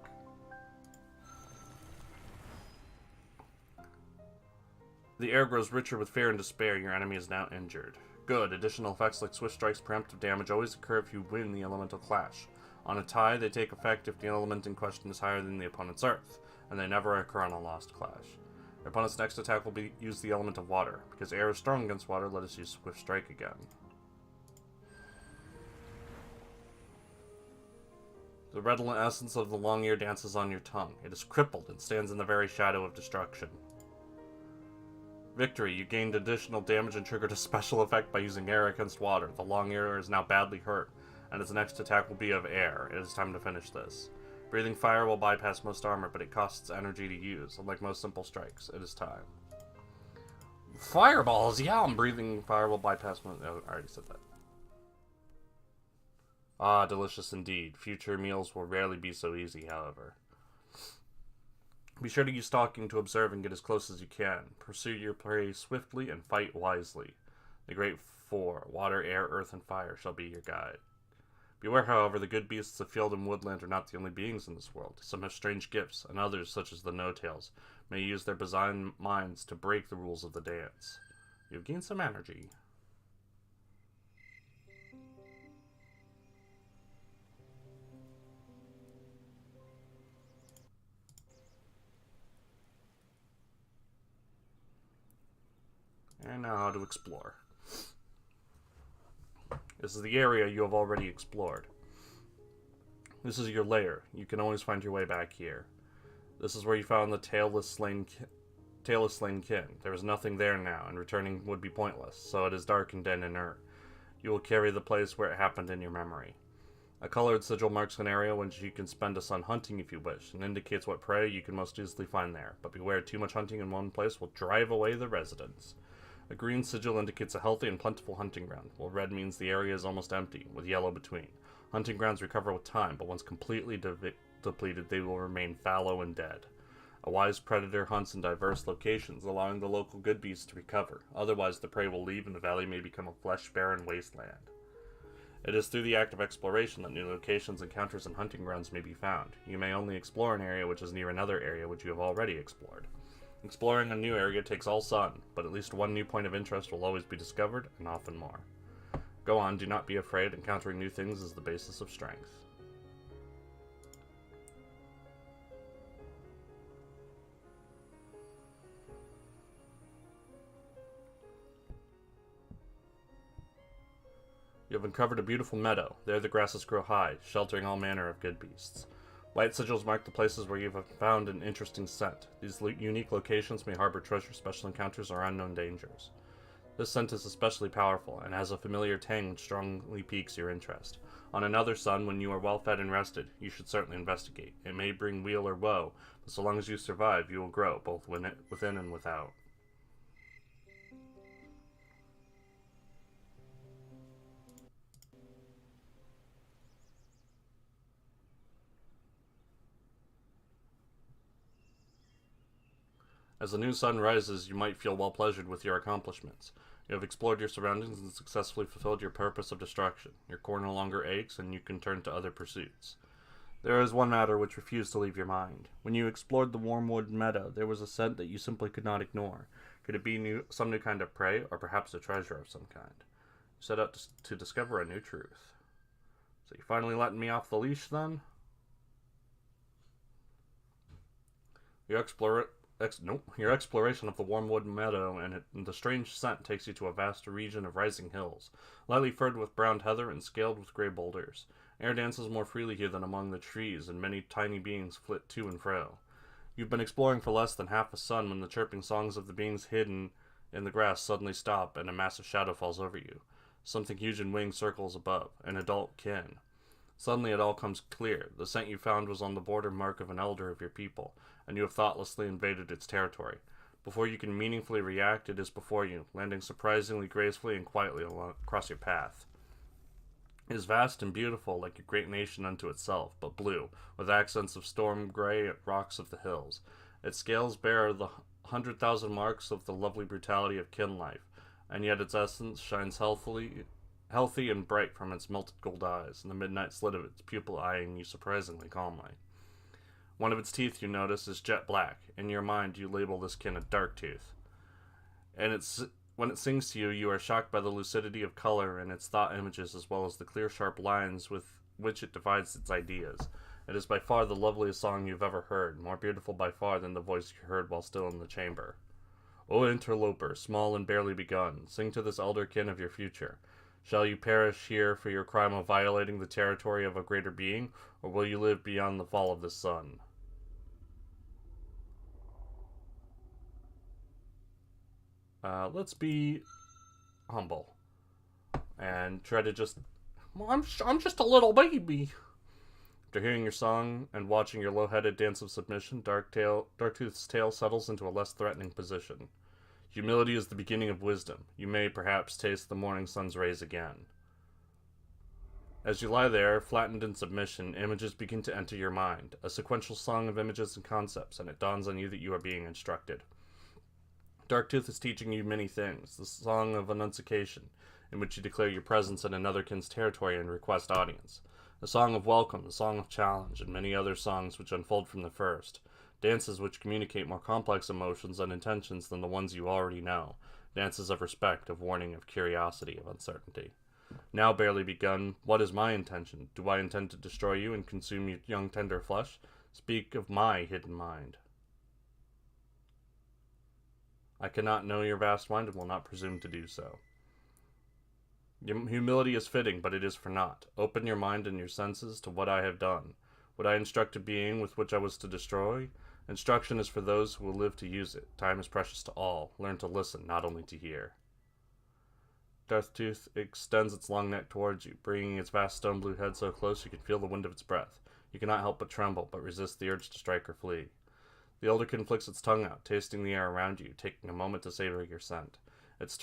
The air grows richer with fear and despair. Your enemy is now injured. Good. Additional effects like Swift Strike's preemptive damage always occur if you win the elemental clash. On a tie, they take effect if the element in question is higher than the opponent's earth, and they never occur on a lost clash. Your opponent's next attack will use the element of water. Because air is strong against water, let us use Swift Strike again. The redolent essence of the long ear dances on your tongue. It is crippled and stands in the very shadow of destruction. Victory. You gained additional damage and triggered a special effect by using air against water. The long ear is now badly hurt, and its next attack will be of air. It is time to finish this. Breathing fire will bypass most armor, but it costs energy to use. Unlike most simple strikes, it is time. Fireballs! Yeah, breathing fire will bypass most... Oh, I already said that. Ah, delicious indeed. Future meals will rarely be so easy, however. Be sure to use stalking to observe and get as close as you can. Pursue your prey swiftly and fight wisely. The great four, water, air, earth, and fire, shall be your guide. Beware, however, the good beasts of field and woodland are not the only beings in this world. Some have strange gifts, and others, such as the no-tails, may use their bizarre minds to break the rules of the dance. You've gained some energy. And now how to explore. This is the area you have already explored. This is your lair. You can always find your way back here. This is where you found the tailless slain kin. There is nothing there now, and returning would be pointless, so it is dark and dead inert. You will carry the place where it happened in your memory. A colored sigil marks an area which you can spend a sun hunting if you wish, and indicates what prey you can most easily find there. But beware, too much hunting in one place will drive away the residents. A green sigil indicates a healthy and plentiful hunting ground, while red means the area is almost empty, with yellow between. Hunting grounds recover with time, but once completely depleted, they will remain fallow and dead. A wise predator hunts in diverse locations, allowing the local good beasts to recover. Otherwise, the prey will leave and the valley may become a flesh-barren wasteland. It is through the act of exploration that new locations, encounters, and hunting grounds may be found. You may only explore an area which is near another area which you have already explored. Exploring a new area takes all sun, but at least one new point of interest will always be discovered, and often more. Go on, do not be afraid. Encountering new things is the basis of strength. You have uncovered a beautiful meadow. There the grasses grow high, sheltering all manner of good beasts. White sigils mark the places where you have found an interesting scent. These unique locations may harbor treasure, special encounters, or unknown dangers. This scent is especially powerful, and has a familiar tang which strongly piques your interest. On another sun, when you are well fed and rested, you should certainly investigate. It may bring weal or woe, but so long as you survive, you will grow, both within and without. As the new sun rises, you might feel well pleasured with your accomplishments. You have explored your surroundings and successfully fulfilled your purpose of destruction. Your core no longer aches, and you can turn to other pursuits. There is one matter which refused to leave your mind. When you explored the Wormwood Meadow, there was a scent that you simply could not ignore. Could it be some new kind of prey, or perhaps a treasure of some kind? You set out to discover a new truth. So you finally letting me off the leash, then? Your exploration of the Wormwood Meadow and the strange scent takes you to a vast region of rising hills, lightly furred with brown heather and scaled with gray boulders. Air dances more freely here than among the trees, and many tiny beings flit to and fro. You've been exploring for less than half a sun when the chirping songs of the beings hidden in the grass suddenly stop and a massive shadow falls over you. Something huge in wings circles above, an adult kin. Suddenly it all comes clear. The scent you found was on the border mark of an elder of your people, and you have thoughtlessly invaded its territory. Before you can meaningfully react, it is before you, landing surprisingly gracefully and quietly across your path. It is vast and beautiful, like a great nation unto itself, but blue, with accents of storm gray rocks of the hills. Its scales bear the 100,000 marks of the lovely brutality of kin life, and yet its essence shines healthy and bright from its melted gold eyes, and the midnight slit of its pupil eyeing you surprisingly calmly. One of its teeth, you notice, is jet black. In your mind, you label this kin a dark tooth. And when it sings to you, you are shocked by the lucidity of color in its thought images, as well as the clear, sharp lines with which it divides its ideas. It is by far the loveliest song you've ever heard, more beautiful by far than the voice you heard while still in the chamber. O interloper, small and barely begun, sing to this elder kin of your future. Shall you perish here for your crime of violating the territory of a greater being, or will you live beyond the fall of the sun? Let's be humble and try to just. Well, I'm just a little baby. After hearing your song and watching your low-headed dance of submission, Darktooth's tail settles into a less threatening position. Humility is the beginning of wisdom. You may perhaps taste the morning sun's rays again. As you lie there, flattened in submission, images begin to enter your mind, a sequential song of images and concepts, and it dawns on you that you are being instructed. Darktooth is teaching you many things, the song of enunciation, in which you declare your presence in another kin's territory and request audience, the song of welcome, the song of challenge, and many other songs which unfold from the first, dances which communicate more complex emotions and intentions than the ones you already know, dances of respect, of warning, of curiosity, of uncertainty. Now barely begun, what is my intention? Do I intend to destroy you and consume your young tender flesh? Speak of my hidden mind. I cannot know your vast mind and will not presume to do so. Humility is fitting, but it is for naught. Open your mind and your senses to what I have done. Would I instruct a being with which I was to destroy? Instruction is for those who will live to use it. Time is precious to all. Learn to listen, not only to hear. Darktooth extends its long neck towards you, bringing its vast stone blue head so close you can feel the wind of its breath. You cannot help but tremble, but resist the urge to strike or flee. The elderkin flicks its tongue out, tasting the air around you, taking a moment to savor your scent. Its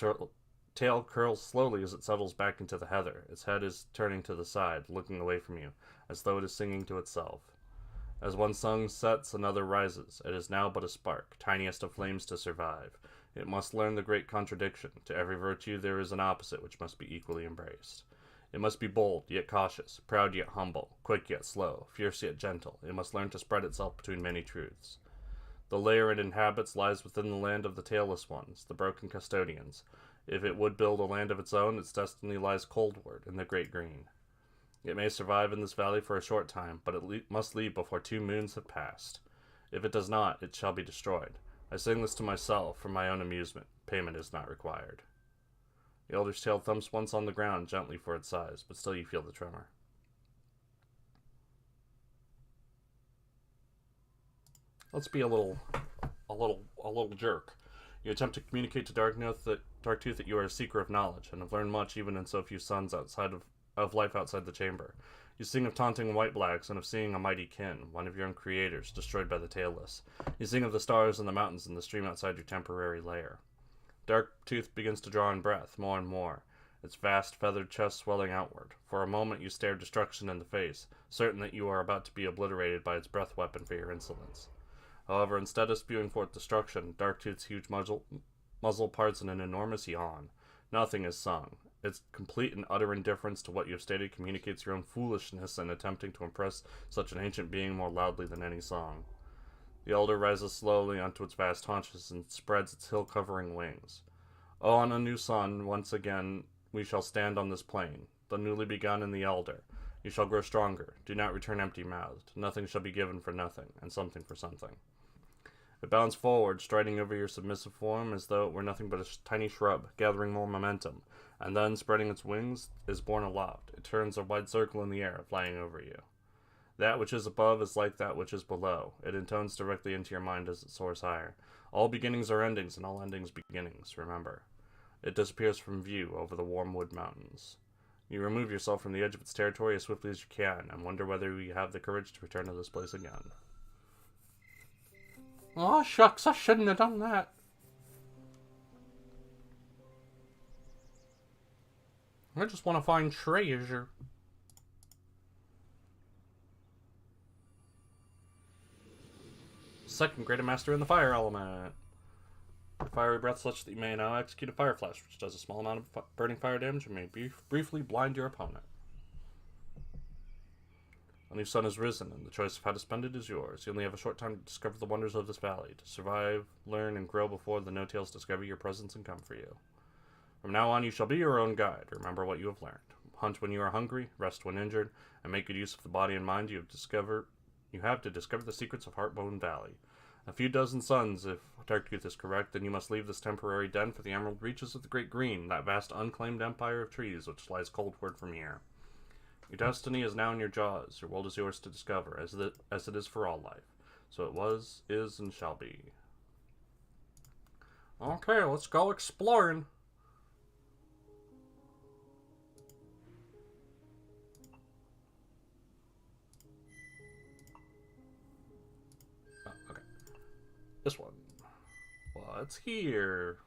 tail curls slowly as it settles back into the heather. Its head is turning to the side, looking away from you, as though it is singing to itself. As one sun sets, another rises. It is now but a spark, tiniest of flames to survive. It must learn the great contradiction. To every virtue there is an opposite which must be equally embraced. It must be bold, yet cautious, proud yet humble, quick yet slow, fierce yet gentle. It must learn to spread itself between many truths. The lair it inhabits lies within the land of the tailless ones, the broken custodians. If it would build a land of its own, its destiny lies coldward in the great green. It may survive in this valley for a short time, but it must leave before 2 moons have passed. If it does not, it shall be destroyed. I sing this to myself for my own amusement. Payment is not required. The elder's tail thumps once on the ground gently for its size, but still you feel the tremor. Let's be a little jerk. You attempt to communicate to Darktooth that you are a seeker of knowledge, and have learned much even in so few suns outside of life outside the chamber. You sing of taunting white blacks, and of seeing a mighty kin, one of your own creators, destroyed by the tailless. You sing of the stars and the mountains and the stream outside your temporary lair. Darktooth begins to draw in breath, more and more, its vast feathered chest swelling outward. For a moment you stare destruction in the face, certain that you are about to be obliterated by its breath weapon for your insolence. However, instead of spewing forth destruction, Darktooth's huge muzzle parts in an enormous yawn. Nothing is sung. Its complete and utter indifference to what you have stated communicates your own foolishness in attempting to impress such an ancient being more loudly than any song. The elder rises slowly onto its vast haunches and spreads its hill-covering wings. Oh, on a new sun, once again, we shall stand on this plain, the newly begun in the elder. You shall grow stronger. Do not return empty-mouthed. Nothing shall be given for nothing, and something for something. It bounds forward, striding over your submissive form as though it were nothing but a tiny shrub, gathering more momentum, and then, spreading its wings, is borne aloft. It turns a wide circle in the air, flying over you. That which is above is like that which is below. It intones directly into your mind as it soars higher. All beginnings are endings, and all endings beginnings, remember. It disappears from view over the warm wood mountains. You remove yourself from the edge of its territory as swiftly as you can, and wonder whether you have the courage to return to this place again. Aw, shucks, I shouldn't have done that. I just want to find treasure. Second greatest master in the fire element. Your fiery breath such that you may now execute a fire flash, which does a small amount of burning fire damage and may briefly blind your opponent. A new sun has risen, and the choice of how to spend it is yours. You only have a short time to discover the wonders of this valley, to survive, learn, and grow before the no-tails discover your presence and come for you. From now on, you shall be your own guide. Remember what you have learned. Hunt when you are hungry, rest when injured, and make good use of the body and mind you have to discover the secrets of Heartbone Valley. A few dozen suns, if Darktooth is correct, then you must leave this temporary den for the emerald reaches of the Great Green, that vast unclaimed empire of trees which lies coldward from here. Your destiny is now in your jaws. Your world is yours to discover, as it is for all life. So it was, is, and shall be. Okay, let's go exploring. Okay. This one. What's here?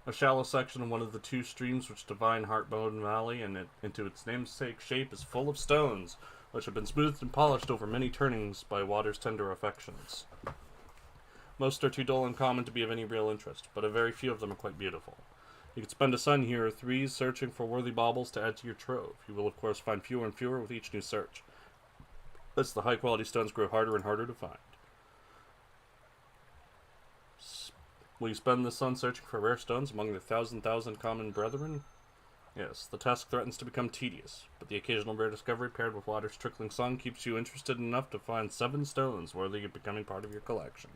A shallow section of one of the 2 streams which divide Heartbone Valley and into its namesake shape is full of stones, which have been smoothed and polished over many turnings by water's tender affections. Most are too dull and common to be of any real interest, but a very few of them are quite beautiful. You could spend a sun here or 3 searching for worthy baubles to add to your trove. You will of course find fewer and fewer with each new search, as the high-quality stones grow harder and harder to find. Will you spend the sun searching for rare stones among the thousand common brethren? Yes, the task threatens to become tedious, but the occasional rare discovery paired with water's trickling song keeps you interested enough to find 7 stones worthy of becoming part of your collection.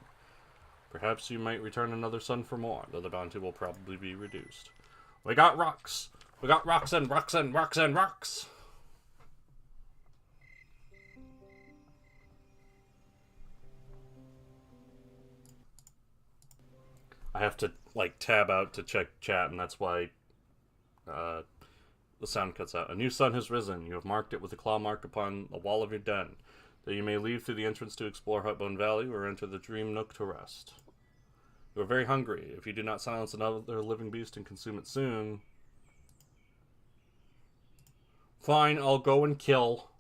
Perhaps you might return another sun for more, though the bounty will probably be reduced. We got rocks! We got rocks and rocks and rocks and rocks! I have to, tab out to check chat, and that's why the sound cuts out. A new sun has risen. You have marked it with a claw mark upon the wall of your den, that you may leave through the entrance to explore Heartbone Valley, or enter the dream nook to rest. You are very hungry. If you do not silence another living beast and consume it soon... Fine, I'll go and kill.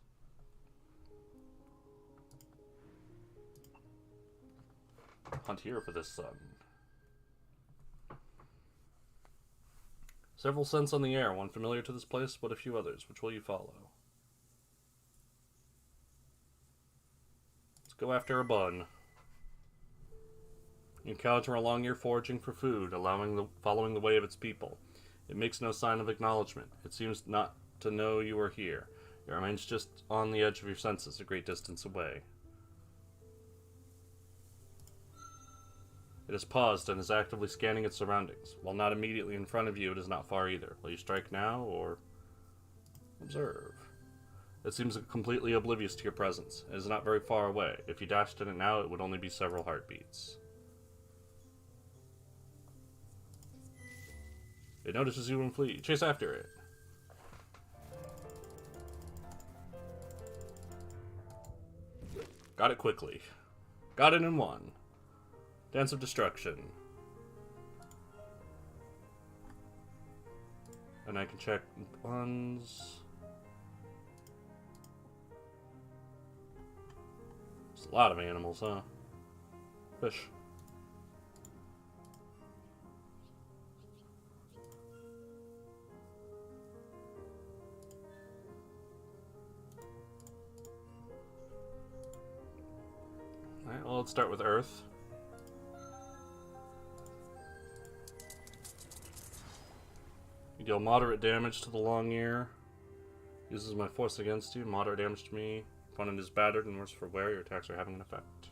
Hunt here for this sun. Several scents on the air, one familiar to this place, but a few others. Which will you follow? Let's go after a bun. You encounter a long ear foraging for food, following the way of its people. It makes no sign of acknowledgement. It seems not to know you are here. It remains just on the edge of your senses, a great distance away. It has paused and is actively scanning its surroundings. While not immediately in front of you, it is not far either. Will you strike now, or observe? It seems completely oblivious to your presence. It is not very far away. If you dashed at it now, it would only be several heartbeats. It notices you and flee. Chase after it. Got it quickly. Got it in one. Dance of Destruction. And I can check ones. There's a lot of animals, huh? Fish. Alright, well, let's start with Earth. You deal moderate damage to the long ear. Uses my force against you. Moderate damage to me. Opponent is battered and worse for wear. Your attacks are having an effect.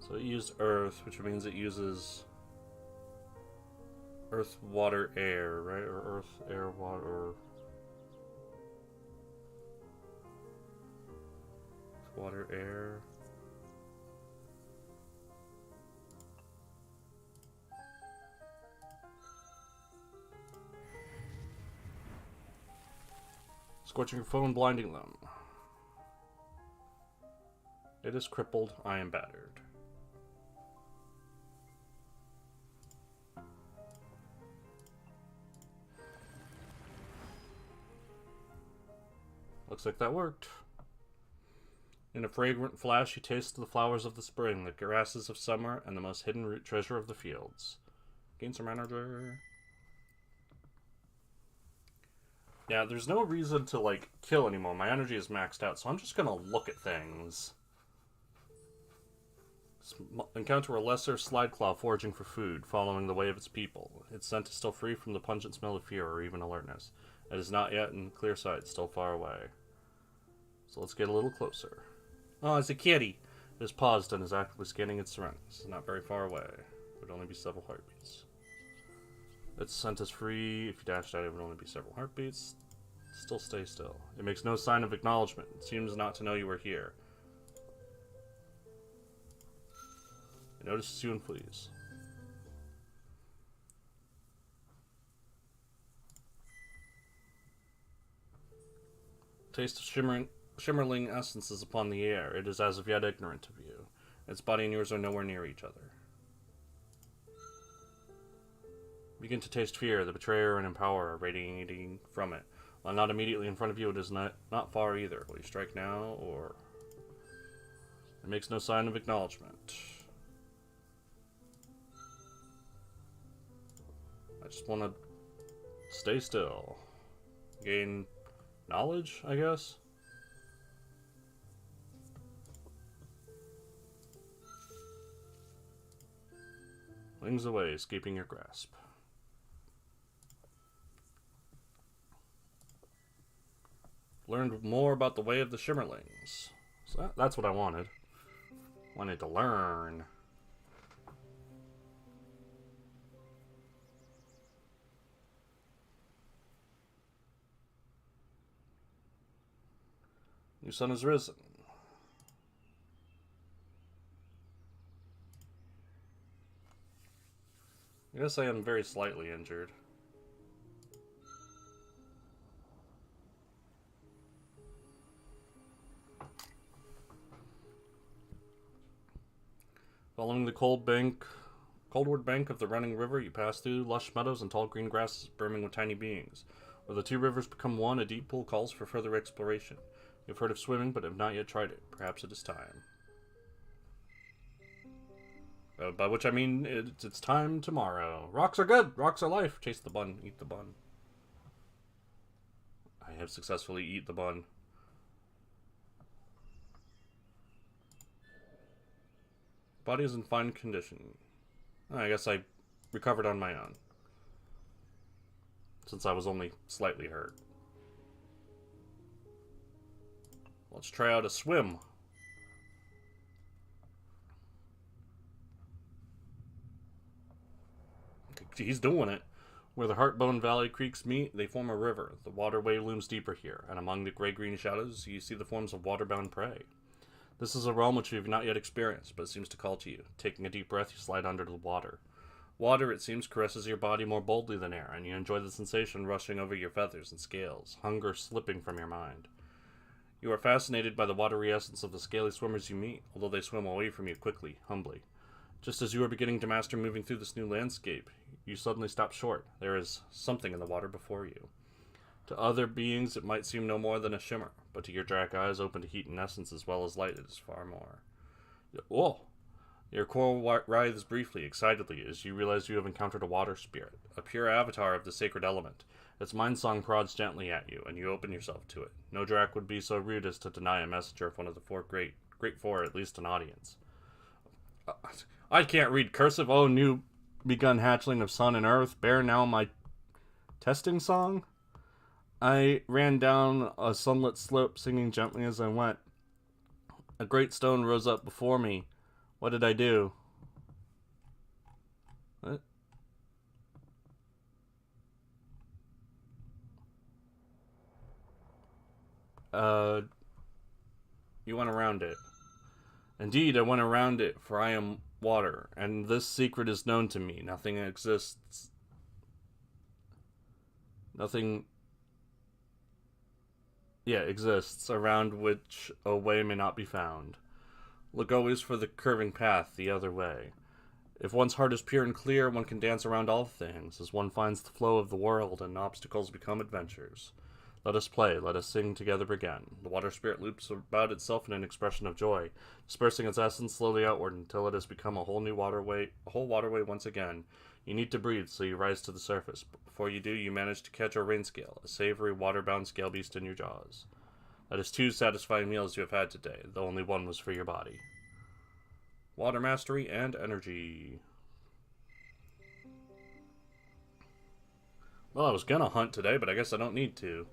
So it used Earth, which means it uses Earth, Water, Air, right? Or Earth, Air, Water. Water, air. Scorching your foe and blinding them. It is crippled. I am battered. Looks like that worked. In a fragrant flash, you taste the flowers of the spring, the grasses of summer, and the most hidden root treasure of the fields. Gain some energy. Yeah, there's no reason to, like, kill anymore. My energy is maxed out, so I'm just gonna look at things. Encounter a lesser slide claw foraging for food, following the way of its people. Its scent is still free from the pungent smell of fear or even alertness. It is not yet in clear sight, still far away. So let's get a little closer. Oh, it's a kitty. It has paused and is actively scanning its surroundings. It's not very far away. It would only be several heartbeats. Its scent is free. If you dashed at it, it would only be several heartbeats. Still stay still. It makes no sign of acknowledgement. It seems not to know you are here. It notices you and flees. Taste of shimmerling essences upon the air. It is as of yet ignorant of you. Its body and yours are nowhere near each other. Begin to taste fear. The betrayer and empower radiating from it. While not immediately in front of you, it is not far either. Will you strike now, or... It makes no sign of acknowledgement. I just want to stay still. Gain knowledge, I guess? Wings away, escaping your grasp. Learned more about the way of the Shimmerlings. So that's what I wanted. Wanted to learn. New sun has risen. I guess I am very slightly injured. Following the coldward bank of the running river, you pass through lush meadows and tall green grasses brimming with tiny beings. Where the two rivers become one, a deep pool calls for further exploration. You've heard of swimming, but have not yet tried it. Perhaps it is time. By which I mean it's time tomorrow. Rocks are good. Rocks are life. Chase the bun. Eat the bun. I have successfully eat the bun. Body is in fine condition. I guess I recovered on my own, since I was only slightly hurt. Let's try out a swim. He's doing it. Where the Heartbone Valley creeks meet, they form a river. The waterway looms deeper here, and among the gray-green shadows, you see the forms of waterbound prey. This is a realm which you have not yet experienced, but it seems to call to you. Taking a deep breath, you slide under the water. Water, it seems, caresses your body more boldly than air, and you enjoy the sensation rushing over your feathers and scales, hunger slipping from your mind. You are fascinated by the watery essence of the scaly swimmers you meet, although they swim away from you quickly, humbly. Just as you are beginning to master moving through this new landscape, you suddenly stop short. There is something in the water before you. To other beings, it might seem no more than a shimmer, but to your dark eyes, open to heat and essence as well as light, it is far more. Whoa! Your core writhes briefly, excitedly, as you realize you have encountered a water spirit, a pure avatar of the sacred element. Its mind song prods gently at you, and you open yourself to it. No Drac would be so rude as to deny a messenger of one of the great four at least an audience. I can't read cursive. Oh, new begun hatchling of sun and earth, bear now my testing song? I ran down a sunlit slope, singing gently as I went. A great stone rose up before me. What did I do? What? You went around it. Indeed, I went around it, for I am water, and this secret is known to me. Nothing exists. Nothing... exists, around which a way may not be found. Look always for the curving path the other way. If one's heart is pure and clear, one can dance around all things, as one finds the flow of the world, and obstacles become adventures. Let us play, let us sing together again. The water spirit loops about itself in an expression of joy, dispersing its essence slowly outward until it has become a whole waterway once again. You need to breathe, so you rise to the surface. But before you do, you manage to catch a rain scale, a savory, water-bound scale beast in your jaws. That is 2 satisfying meals you have had today, though only one was for your body. Water mastery and energy. Well, I was gonna hunt today, but I guess I don't need to.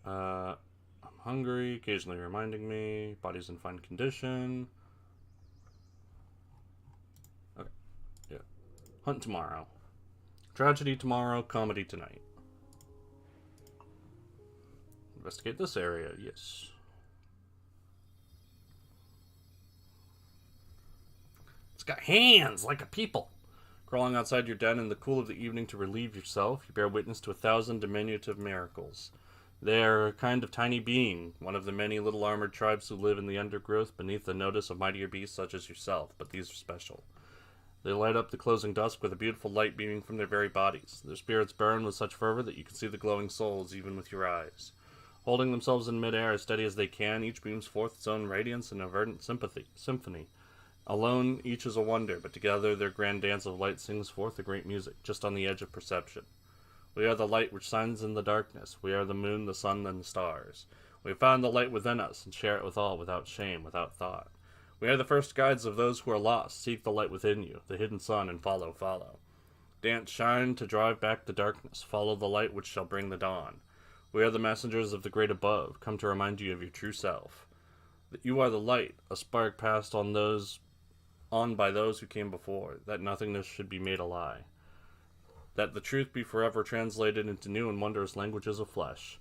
I'm hungry, occasionally reminding me. Body's in fine condition. Okay, yeah. Hunt tomorrow. Tragedy tomorrow, comedy tonight. Investigate this area, yes. It's got hands like a people. Crawling outside your den in the cool of the evening to relieve yourself, you bear witness to 1,000 diminutive miracles. They are a kind of tiny being, one of the many little armored tribes who live in the undergrowth beneath the notice of mightier beasts such as yourself, but these are special. They light up the closing dusk with a beautiful light beaming from their very bodies. Their spirits burn with such fervor that you can see the glowing souls even with your eyes. Holding themselves in midair as steady as they can, each beams forth its own radiance and a verdant symphony. Alone, each is a wonder, but together their grand dance of light sings forth a great music, just on the edge of perception. We are the light which shines in the darkness. We are the moon, the sun, and the stars. We have found the light within us, and share it with all without shame, without thought. We are the first guides of those who are lost. Seek the light within you, the hidden sun, and follow. Dance, shine, to drive back the darkness. Follow the light which shall bring the dawn. We are the messengers of the great above, come to remind you of your true self. That you are the light, a spark passed on by those who came before, that nothingness should be made a lie. That the truth be forever translated into new and wondrous languages of flesh.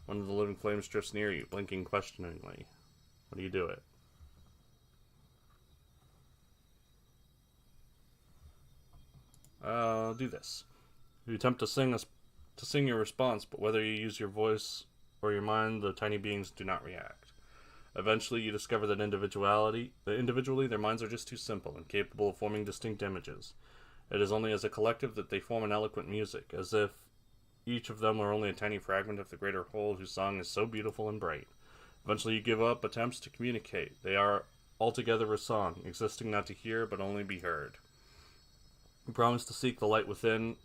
One of the living flames drifts near you, blinking questioningly. What do you do it? Do this. You attempt to sing your response, but whether you use your voice or your mind, the tiny beings do not react. Eventually, you discover that individually, their minds are just too simple and capable of forming distinct images. It is only as a collective that they form an eloquent music, as if each of them were only a tiny fragment of the greater whole whose song is so beautiful and bright. Eventually, you give up attempts to communicate. They are altogether a song, existing not to hear, but only be heard. Your promise to seek the light within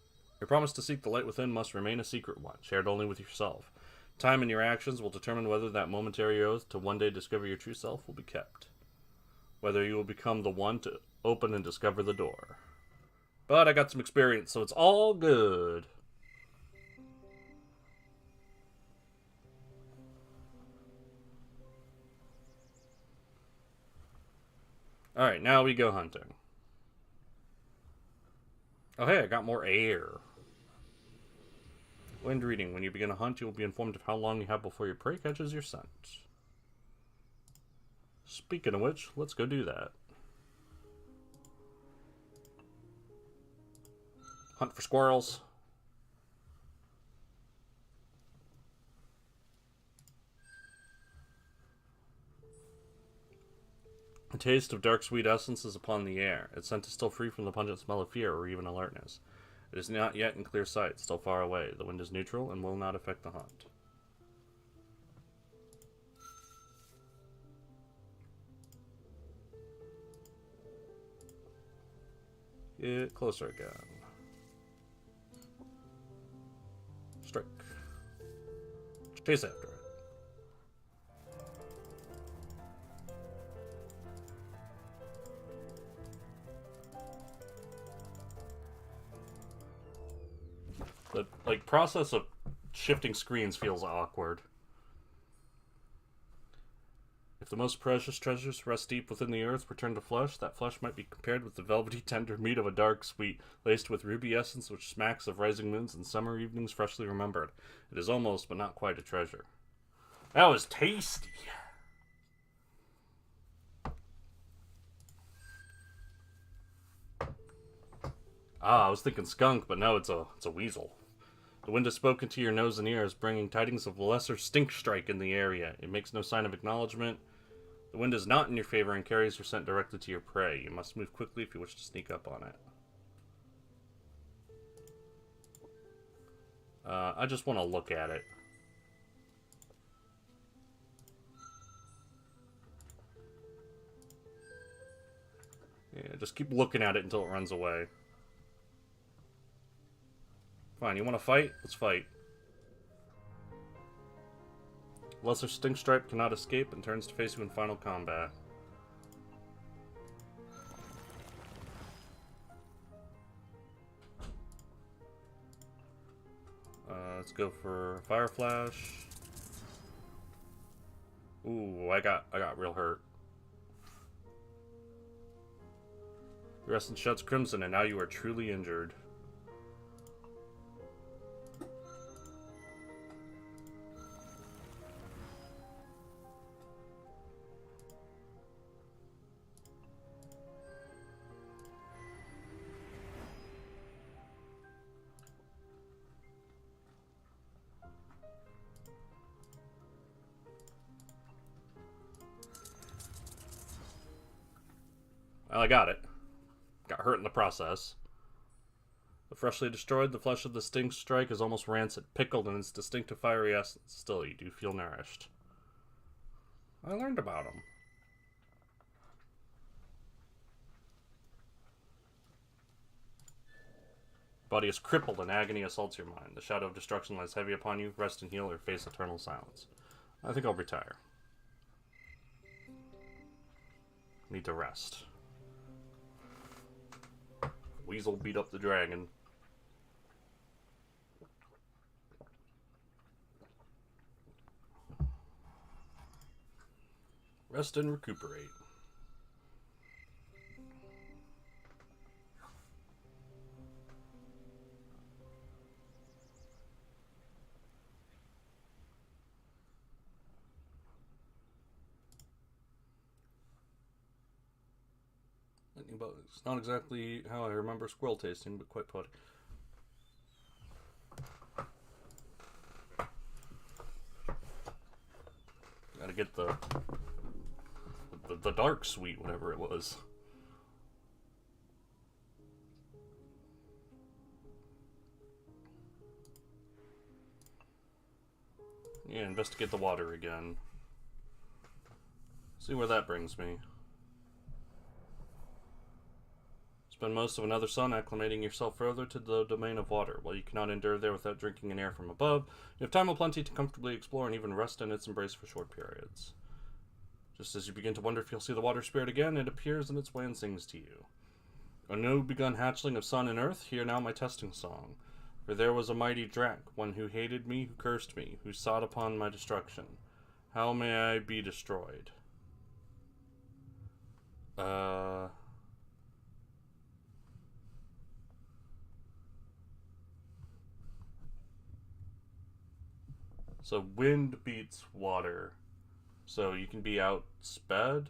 must remain a secret one, shared only with yourself. Time and your actions will determine whether that momentary oath to one day discover your true self will be kept. Whether you will become the one to open and discover the door. But I got some experience, so it's all good. Alright, now we go hunting. Oh hey, I got more air. Wind reading. When you begin a hunt, you will be informed of how long you have before your prey catches your scent. Speaking of which, let's go do that. Hunt for squirrels. A taste of dark sweet essence is upon the air. Its scent is still free from the pungent smell of fear or even alertness. It is not yet in clear sight, still far away. The wind is neutral and will not affect the hunt. Get closer again. Strike. Chase after it. The process of shifting screens feels awkward. If the most precious treasures rest deep within the earth, return to flesh, that flesh might be compared with the velvety tender meat of a dark sweet, laced with ruby essence which smacks of rising moons and summer evenings freshly remembered. It is almost, but not quite, a treasure. That was tasty. I was thinking skunk, but no, it's a weasel. The wind has spoken to your nose and ears, bringing tidings of a lesser stink strike in the area. It makes no sign of acknowledgement. The wind is not in your favor and carries your scent directly to your prey. You must move quickly if you wish to sneak up on it. I just want to look at it. Yeah, just keep looking at it until it runs away. Fine, you want to fight? Let's fight. Lesser Stink Stripe cannot escape and turns to face you in final combat. Let's go for Fire Flash. Ooh, I got real hurt. Your essence sheds crimson, and now you are truly injured. Well, I got it. Got hurt in the process. The freshly destroyed, the flesh of the stink strike is almost rancid, pickled in its distinctive fiery essence. Still, you do feel nourished. I learned about them. Body is crippled and agony assaults your mind. The shadow of destruction lies heavy upon you. Rest and heal or face eternal silence. I think I'll retire. Need to rest. Weasel beat up the dragon. Rest and recuperate. It's not exactly how I remember squirrel tasting, but quite poetic. get the dark sweet, whatever it was. Yeah, investigate the water again. See where that brings me. Spend most of another sun acclimating yourself further to the domain of water. While you cannot endure there without drinking in air from above, you have time aplenty to comfortably explore and even rest in its embrace for short periods. Just as you begin to wonder if you'll see the water spirit again, it appears in its way and sings to you. A new begun hatchling of sun and earth, hear now my testing song. For there was a mighty Drac, one who hated me, who cursed me, who sought upon my destruction. How may I be destroyed? So wind beats water. So you can be outsped?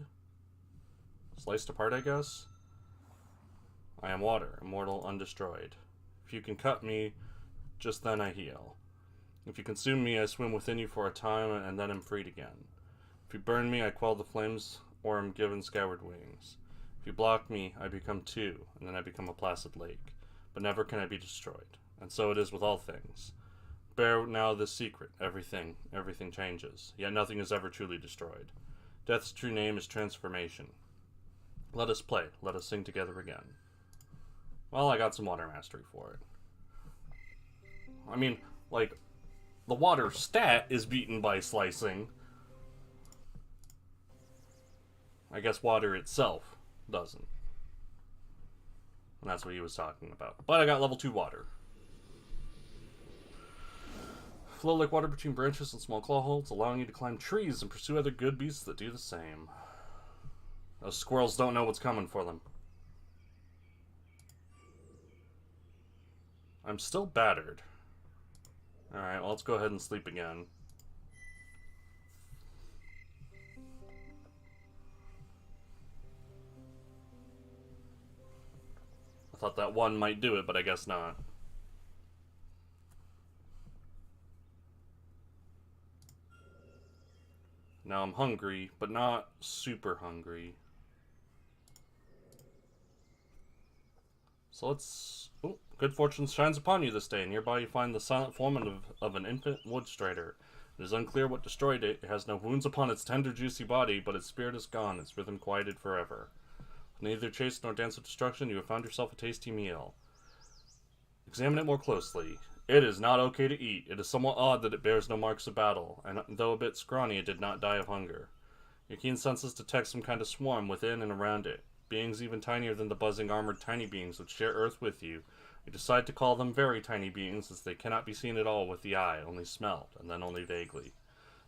Sliced apart, I guess? I am water, immortal, undestroyed. If you can cut me, just then I heal. If you consume me, I swim within you for a time, and then am freed again. If you burn me, I quell the flames, or am given scoured wings. If you block me, I become two, and then I become a placid lake. But never can I be destroyed. And so it is with all things. Bear now this secret, everything changes, yet nothing is ever truly destroyed. Death's true name is transformation. Let us play, let us sing together again. Well, I got some water mastery for it. I mean, like, the water stat is beaten by slicing. I guess water itself doesn't. And that's what he was talking about. But I got level 2 water. Flow like water between branches and small claw holes, allowing you to climb trees and pursue other good beasts that do the same. Those squirrels don't know what's coming for them. I'm still battered. Alright, well, let's go ahead and sleep again. I thought that one might do it, but I guess not. Now I'm hungry, but not super hungry. So let's... Oh, good fortune shines upon you this day. Nearby you find the silent form of an infant wood strider. It is unclear what destroyed it. It has no wounds upon its tender, juicy body, but its spirit is gone, its rhythm quieted forever. With neither chase nor dance of destruction, you have found yourself a tasty meal. Examine it more closely. It is not okay to eat. It is somewhat odd that it bears no marks of battle, and though a bit scrawny, it did not die of hunger. Your keen senses detect some kind of swarm within and around it. Beings even tinier than the buzzing armored tiny beings which share Earth with you. You decide to call them very tiny beings, as they cannot be seen at all with the eye, only smelled, and then only vaguely.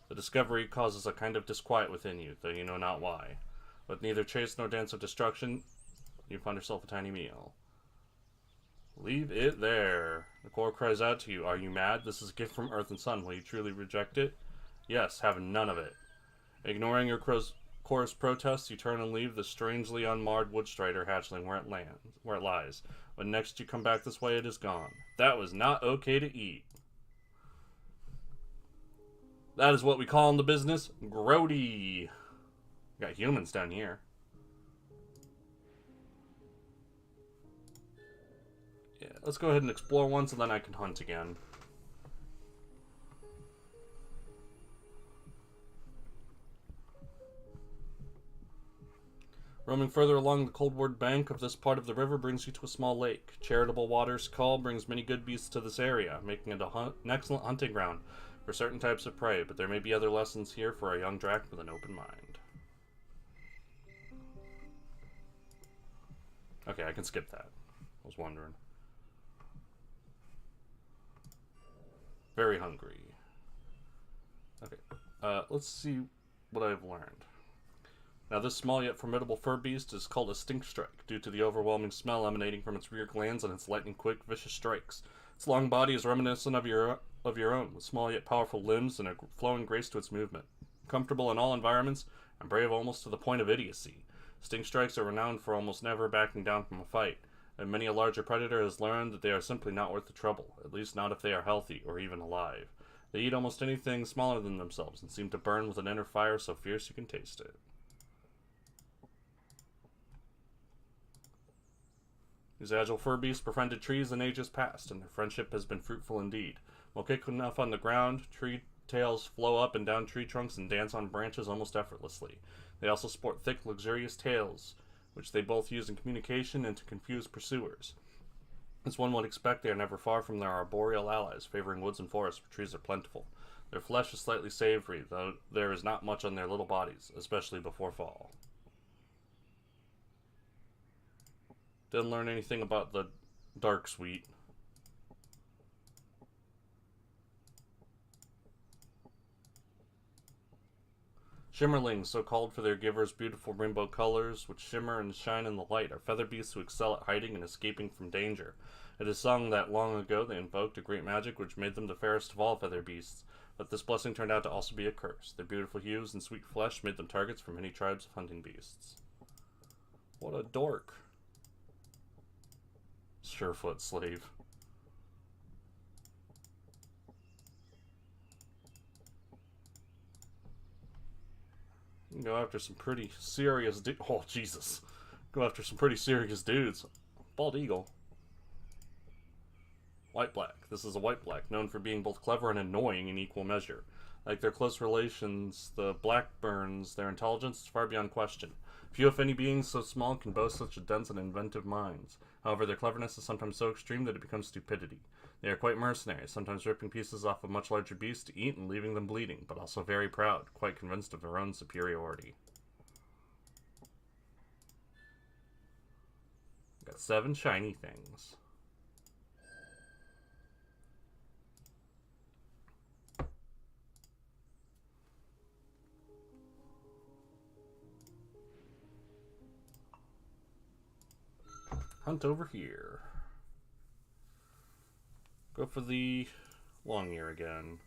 The discovery causes a kind of disquiet within you, though you know not why. With neither chase nor dance of destruction, you find yourself a tiny meal. Leave it there. The core cries out to you. Are you mad? This is a gift from Earth and Sun. Will you truly reject it? Yes, have none of it. Ignoring your core's protests, you turn and leave the strangely unmarred woodstrider hatchling where it lies. When next you come back this way, it is gone. That was not okay to eat. That is what we call in the business grody. Got humans down here. Yeah, let's go ahead and explore once, and then I can hunt again. Roaming further along the coldward bank of this part of the river brings you to a small lake. Charitable Water's call brings many good beasts to this area, making it an excellent hunting ground for certain types of prey, but there may be other lessons here for a young drac with an open mind. Okay, I can skip that. I was wondering. Very hungry. Okay, let's see what I've learned. Now, this small yet formidable fur beast is called a stink strike due to the overwhelming smell emanating from its rear glands and its lightning-quick, vicious strikes. Its long body is reminiscent of your own, with small yet powerful limbs and a flowing grace to its movement. Comfortable in all environments and brave almost to the point of idiocy, stink strikes are renowned for almost never backing down from a fight, and many a larger predator has learned that they are simply not worth the trouble, at least not if they are healthy or even alive. They eat almost anything smaller than themselves and seem to burn with an inner fire so fierce you can taste it. These agile fur beasts befriended trees in ages past, and their friendship has been fruitful indeed. While kick enough on the ground, tree tails flow up and down tree trunks and dance on branches almost effortlessly. They also sport thick, luxurious tails, which they both use in communication and to confuse pursuers. As one would expect, they are never far from their arboreal allies, favoring woods and forests where trees are plentiful. Their flesh is slightly savory, though there is not much on their little bodies, especially before fall. Didn't learn anything about the dark sweet. Shimmerlings, so called for their givers' beautiful rainbow colors, which shimmer and shine in the light, are feather beasts who excel at hiding and escaping from danger. It is sung that long ago they invoked a great magic which made them the fairest of all feather beasts, but this blessing turned out to also be a curse. Their beautiful hues and sweet flesh made them targets for many tribes of hunting beasts. What a dork. Surefoot slave. You can go after some pretty serious oh, Jesus. Go after some pretty serious dudes. Bald eagle. White-black. This is a white-black, known for being both clever and annoying in equal measure. Like their close relations, the Blackburns, their intelligence is far beyond question. Few, if any, beings so small can boast such a dense and inventive minds. However, their cleverness is sometimes so extreme that it becomes stupidity. They are quite mercenary, sometimes ripping pieces off of much larger beasts to eat and leaving them bleeding, but also very proud, quite convinced of their own superiority. Got 7 shiny things. Hunt over here. Go for the long ear again.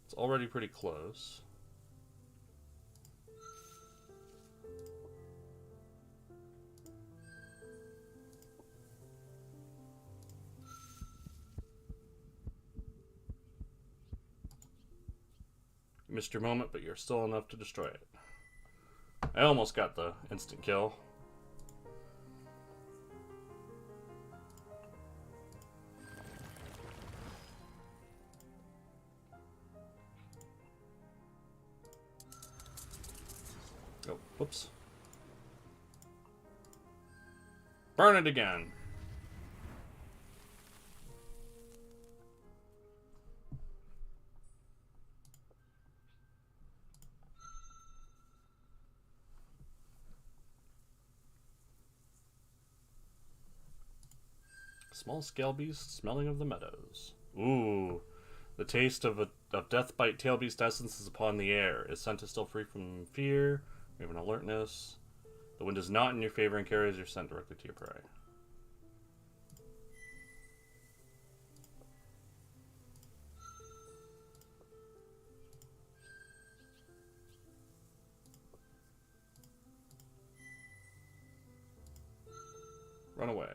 It's already pretty close. You missed your moment, but you're still enough to destroy it. I almost got the instant kill. Oh, whoops. Burn it again. Small scale beast, smelling of the meadows. Ooh. The taste of death-bite tail beast essence is upon the air. Its scent is still free from fear, or even alertness. The wind is not in your favor and carries your scent directly to your prey. Run away.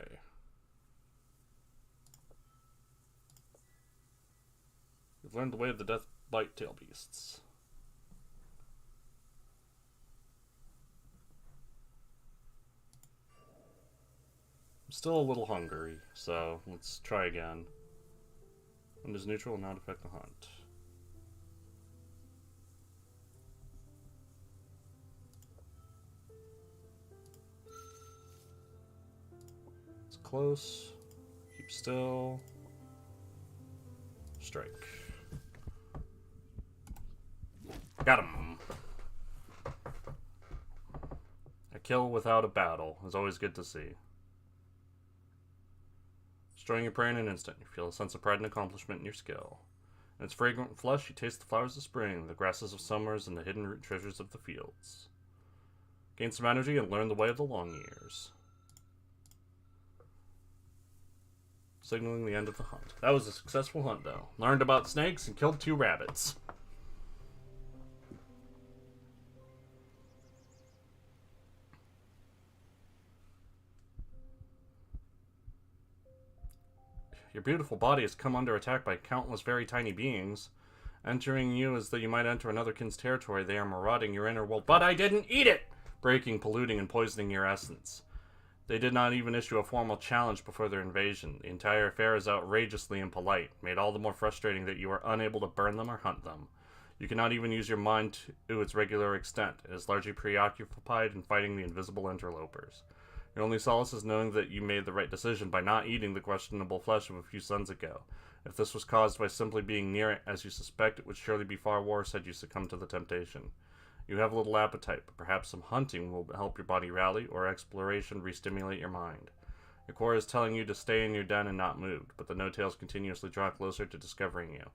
You've learned the way of the death-bite tail beasts. I'm still a little hungry, so let's try again. Wind is neutral and not affect the hunt. It's close. Keep still. Strike. Got him. A kill without a battle is always good to see. Destroying your prey in an instant, you feel a sense of pride and accomplishment in your skill. In its fragrant flesh, you taste the flowers of spring, the grasses of summers, and the hidden root treasures of the fields. Gain some energy and learn the way of the long years. Signaling the end of the hunt. That was a successful hunt, though. Learned about snakes and killed 2 rabbits. Your beautiful body has come under attack by countless very tiny beings. Entering you as though you might enter another kin's territory, they are marauding your inner world. But I didn't eat it! Breaking, polluting, and poisoning your essence. They did not even issue a formal challenge before their invasion. The entire affair is outrageously impolite, made all the more frustrating that you are unable to burn them or hunt them. You cannot even use your mind to its regular extent. It is largely preoccupied in fighting the invisible interlopers. Your only solace is knowing that you made the right decision by not eating the questionable flesh of a few suns ago. If this was caused by simply being near it, as you suspect, it would surely be far worse had you succumbed to the temptation. You have little appetite, but perhaps some hunting will help your body rally, or exploration re-stimulate your mind. Your core is telling you to stay in your den and not move, but the no-tails continuously draw closer to discovering you,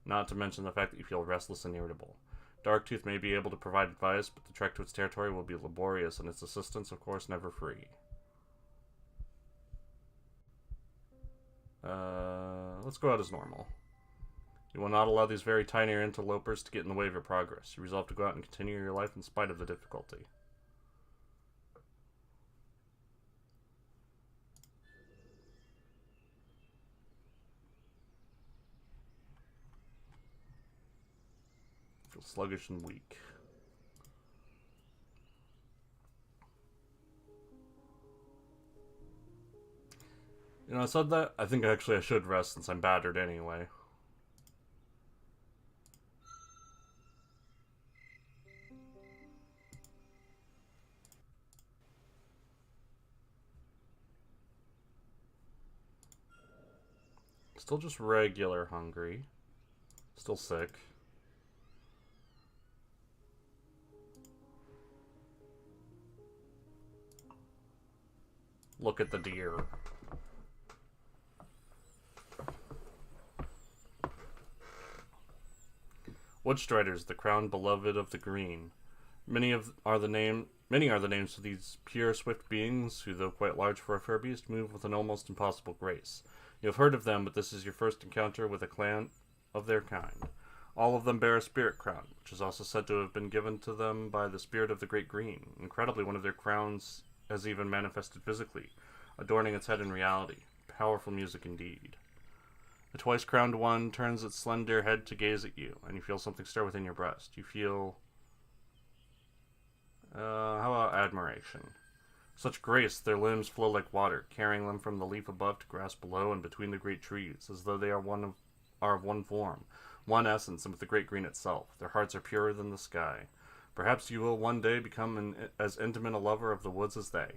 not to mention the fact that you feel restless and irritable. Darktooth may be able to provide advice, but the trek to its territory will be laborious, and its assistance, of course, never free. Let's go out as normal. You will not allow these very tiny interlopers to get in the way of your progress. You resolve to go out and continue your life in spite of the difficulty. Feel sluggish and weak. You know, I said that. I think actually I should rest since I'm battered anyway. Still just regular hungry. Still sick. Look at the deer. Woodstriders, the crowned beloved of the green. Many are the names of these pure, swift beings who, though quite large for a fur beast, move with an almost impossible grace. You have heard of them, but this is your first encounter with a clan of their kind. All of them bear a spirit crown, which is also said to have been given to them by the spirit of the Great Green. Incredibly, one of their crowns has even manifested physically, adorning its head in reality. Powerful music indeed. The twice-crowned one turns its slender head to gaze at you, and you feel something stir within your breast. You feel... how about admiration? Such grace, their limbs flow like water, carrying them from the leaf above to grass below and between the great trees, as though they are of one form, one essence, and with the great green itself. Their hearts are purer than the sky. Perhaps you will one day become as intimate a lover of the woods as they.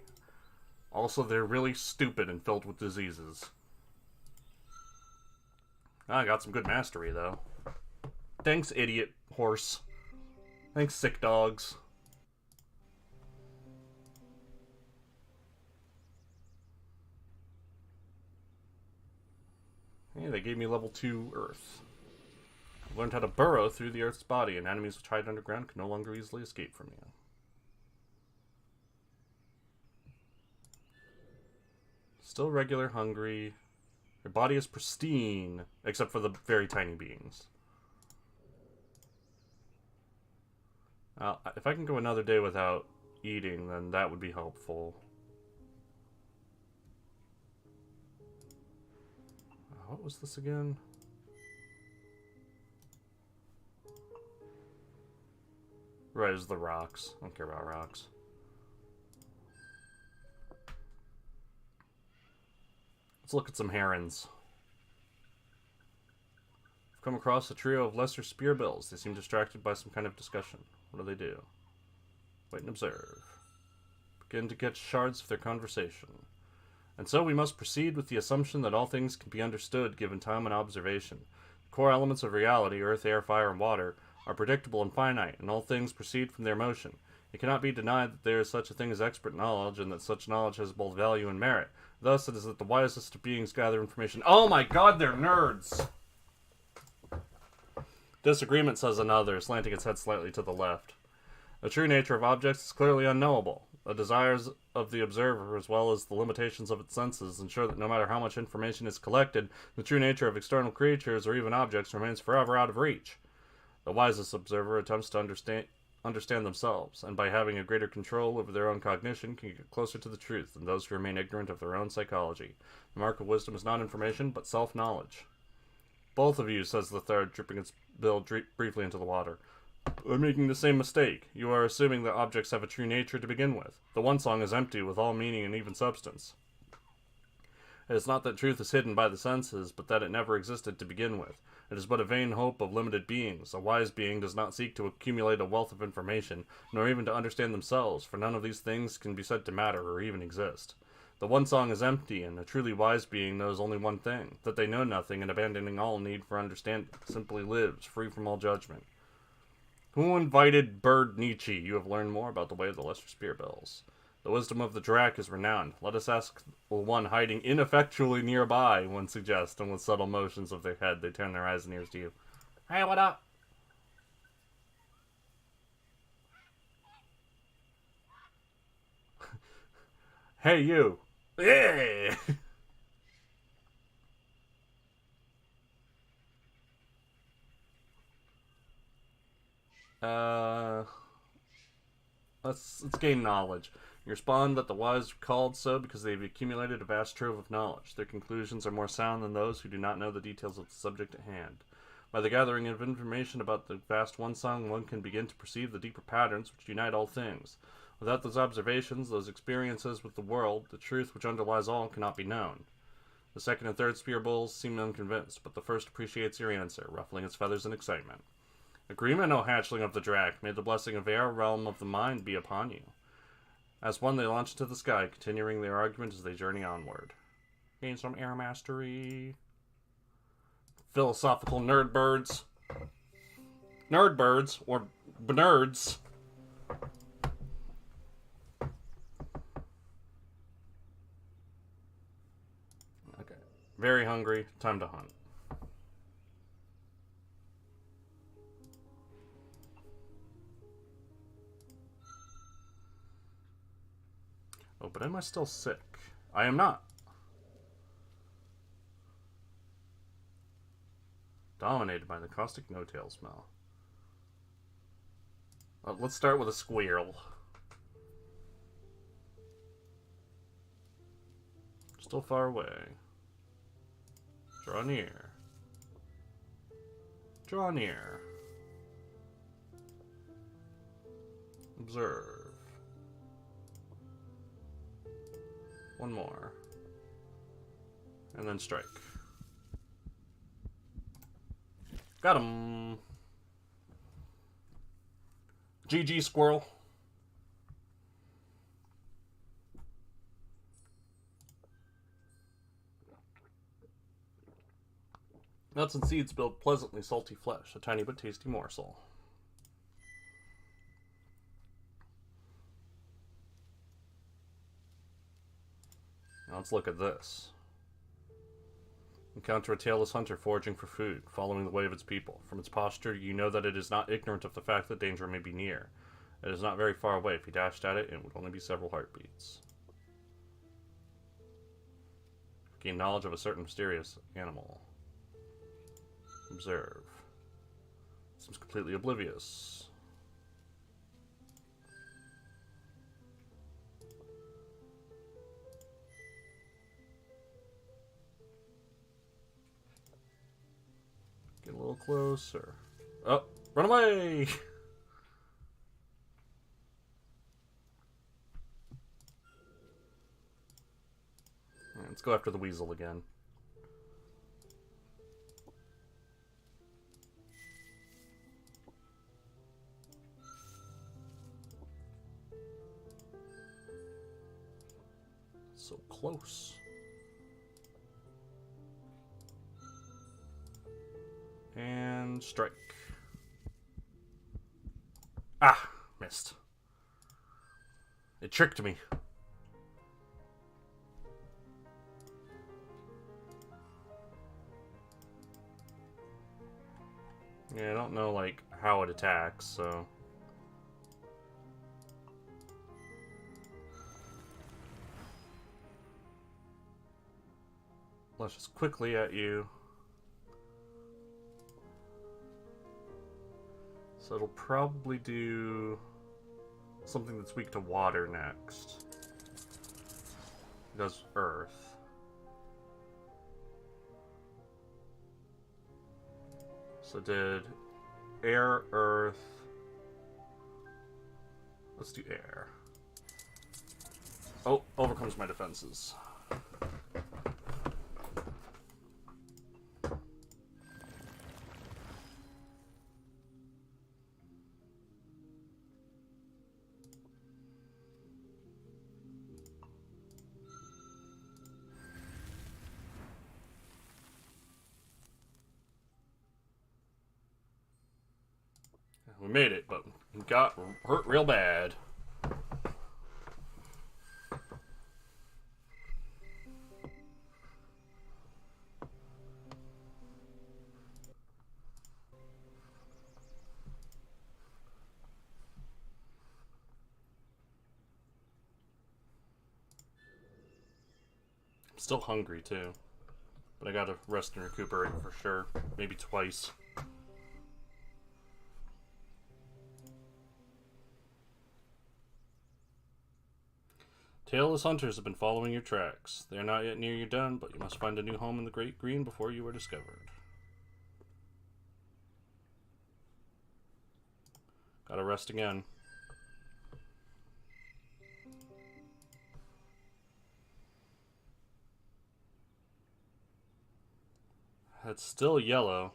Also, they're really stupid and filled with diseases. I got some good mastery, though. Thanks, idiot horse. Thanks, sick dogs. Hey, they gave me level 2 Earth. I've learned how to burrow through the Earth's body, and enemies which hide underground can no longer easily escape from you. Still regular hungry. Your body is pristine, except for the very tiny beings. If I can go another day without eating, then that would be helpful. What was this again? Right, it was the rocks. I don't care about rocks. Let's look at some herons. I've come across a trio of lesser spearbills. They seem distracted by some kind of discussion. What do they do? Wait and observe. Begin to catch shards of their conversation. And so we must proceed with the assumption that all things can be understood given time and observation. The core elements of reality, earth, air, fire, and water, are predictable and finite, and all things proceed from their motion. It cannot be denied that there is such a thing as expert knowledge, and that such knowledge has both value and merit. Thus, it is that the wisest of beings gather information. Oh my god, they're nerds! Disagreement, says another, slanting its head slightly to the left. The true nature of objects is clearly unknowable. The desires of the observer, as well as the limitations of its senses, ensure that no matter how much information is collected, the true nature of external creatures or even objects remains forever out of reach. The wisest observer attempts to understand themselves, and by having a greater control over their own cognition, can get closer to the truth than those who remain ignorant of their own psychology. The mark of wisdom is not information, but self-knowledge. Both of you, says the third, dripping its bill briefly into the water, are making the same mistake. You are assuming that objects have a true nature to begin with. The one song is empty, with all meaning and even substance. It is not that truth is hidden by the senses, but that it never existed to begin with. It is but a vain hope of limited beings. A wise being does not seek to accumulate a wealth of information, nor even to understand themselves, for none of these things can be said to matter or even exist. The one song is empty, and a truly wise being knows only one thing, that they know nothing, and abandoning all need for understanding, simply lives, free from all judgment. Who invited Bird Nietzsche? You have learned more about the way of the lesser spear bills. The wisdom of the Drac is renowned. Let us ask the one hiding ineffectually nearby, one suggests, and with subtle motions of their head, they turn their eyes and ears to you. Hey, what up? Hey, you. Yeah! Let's gain knowledge. You respond that the wise are called so because they have accumulated a vast trove of knowledge. Their conclusions are more sound than those who do not know the details of the subject at hand. By the gathering of information about the vast one song, one can begin to perceive the deeper patterns which unite all things. Without those observations, those experiences with the world, the truth which underlies all cannot be known. The second and third spear bowls seem unconvinced, but the first appreciates your answer, ruffling its feathers in excitement. Agreement, O hatchling of the Drac, may the blessing of our realm of the mind be upon you. As one, they launch into the sky, continuing their argument as they journey onward. Gain some air mastery. Philosophical nerd birds. Nerd birds, or nerds. Okay. Very hungry, time to hunt. Oh, but am I still sick? I am not. Dominated by the caustic no-tail smell. Let's start with a squirrel. Still far away. Draw near. Draw near. Observe. One more. And then strike. Got him. GG, squirrel. Nuts and seeds build pleasantly salty flesh, a tiny but tasty morsel. Now let's look at this. Encounter a tailless hunter foraging for food, following the way of its people. From its posture, you know that it is not ignorant of the fact that danger may be near. It is not very far away. If you dashed at it, it would only be several heartbeats. Gain knowledge of a certain mysterious animal. Observe. Seems completely oblivious. Get a little closer. Oh, run away! Right, let's go after the weasel again. So close. And strike. Ah, missed. It tricked me. Yeah, I don't know, like, how it attacks, so... Lushes quickly at you. So it'll probably do something that's weak to water next. It does earth. So did air, earth. Let's do air. Oh, overcomes my defenses. We made it, but we got hurt real bad. I'm still hungry too, but I gotta rest and recuperate for sure. Maybe twice. Tailless hunters have been following your tracks. They are not yet near your den, but you must find a new home in the Great Green before you are discovered. Gotta rest again. It's still yellow.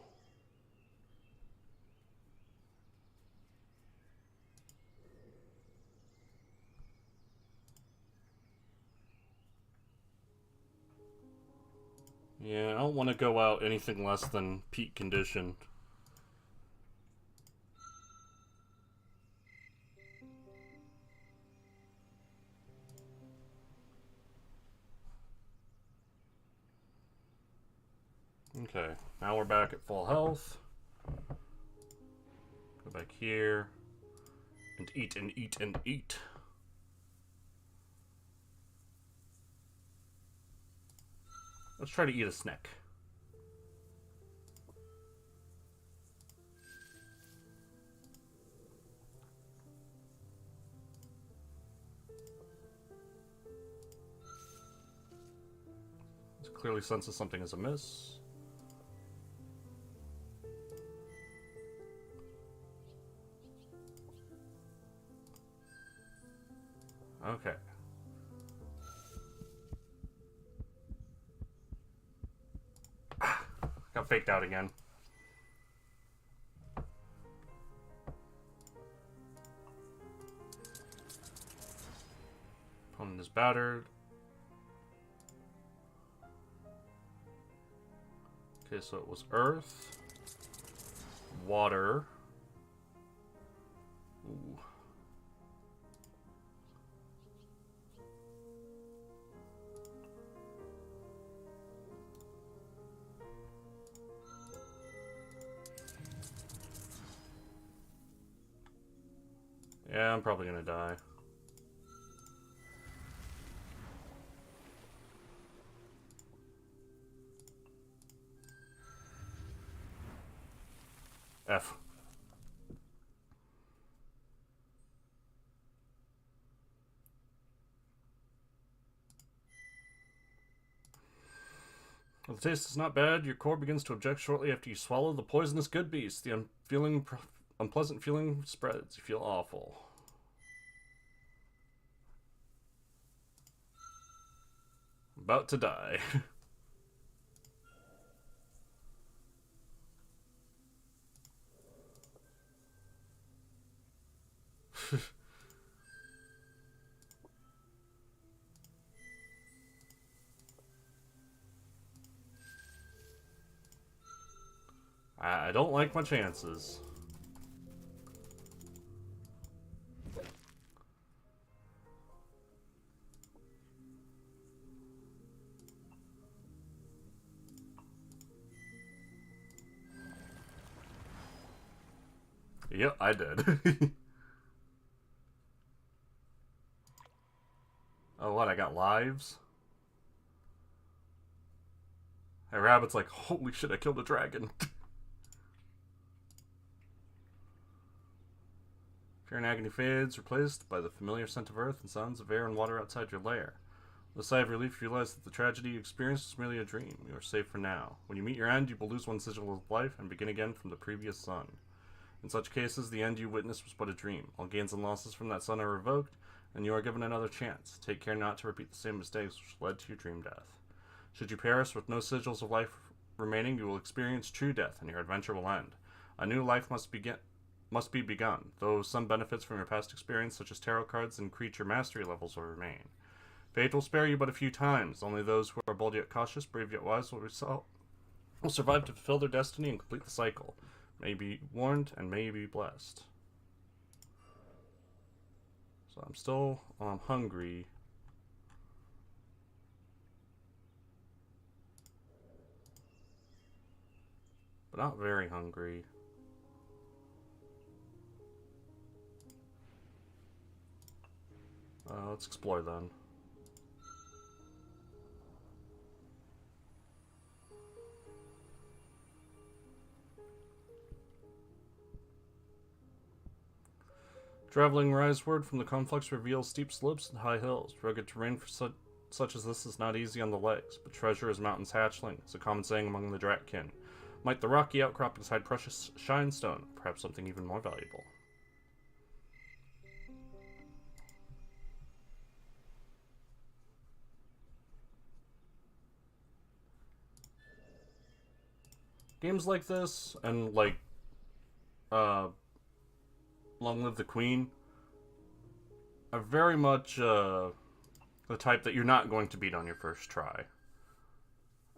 Yeah, I don't want to go out anything less than peak condition. Okay, now we're back at full health. Go back here. And eat and eat and eat. Let's try to eat a snack. It clearly senses something is amiss. Okay. Got faked out again. Opponent is battered. Okay, so it was earth, water. Ooh. Yeah, I'm probably gonna die. F. Well, the taste is not bad. Your core begins to object shortly after you swallow the poisonous good beast. The unpleasant feeling spreads. You feel awful. About to die. I don't like my chances. Yep, I did. Oh, what? I got lives? Hey, Rabbit's like, holy shit, I killed a dragon. Fear and agony fades, replaced by the familiar scent of earth and sounds of air and water outside your lair. With a sigh of relief, you realize that the tragedy you experienced is merely a dream. You are safe for now. When you meet your end, you will lose one sigil of life and begin again from the previous sun. In such cases, the end you witnessed was but a dream. All gains and losses from that sun are revoked, and you are given another chance. Take care not to repeat the same mistakes which led to your dream death. Should you perish with no sigils of life remaining, you will experience true death, and your adventure will end. A new life must be begun, though some benefits from your past experience, such as tarot cards and creature mastery levels, will remain. Fate will spare you but a few times. Only those who are bold yet cautious, brave yet wise, will survive to fulfill their destiny and complete the cycle. May be warned and may be blessed. So I'm still hungry. But not very hungry. Let's explore then. Traveling riseward from the complex reveals steep slopes and high hills. Rugged terrain for such as this is not easy on the legs, but treasure is mountain's hatchling, is a common saying among the Dratkin. Might the rocky outcroppings hide precious shinestone, perhaps something even more valuable. Games like this, and like, Long Live the Queen, are very much the type that you're not going to beat on your first try.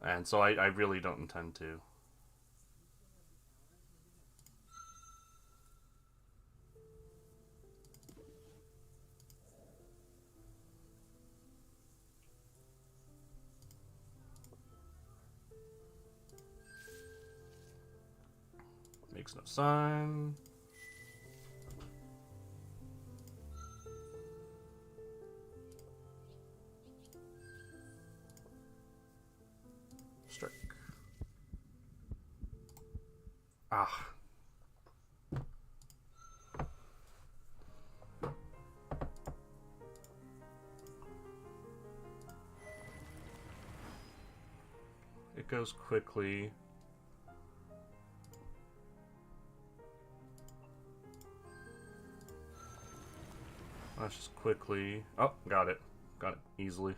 And so I really don't intend to. Makes no sign. Strike. Ah. It goes quickly. Let's just quickly... Oh, got it. Got it easily.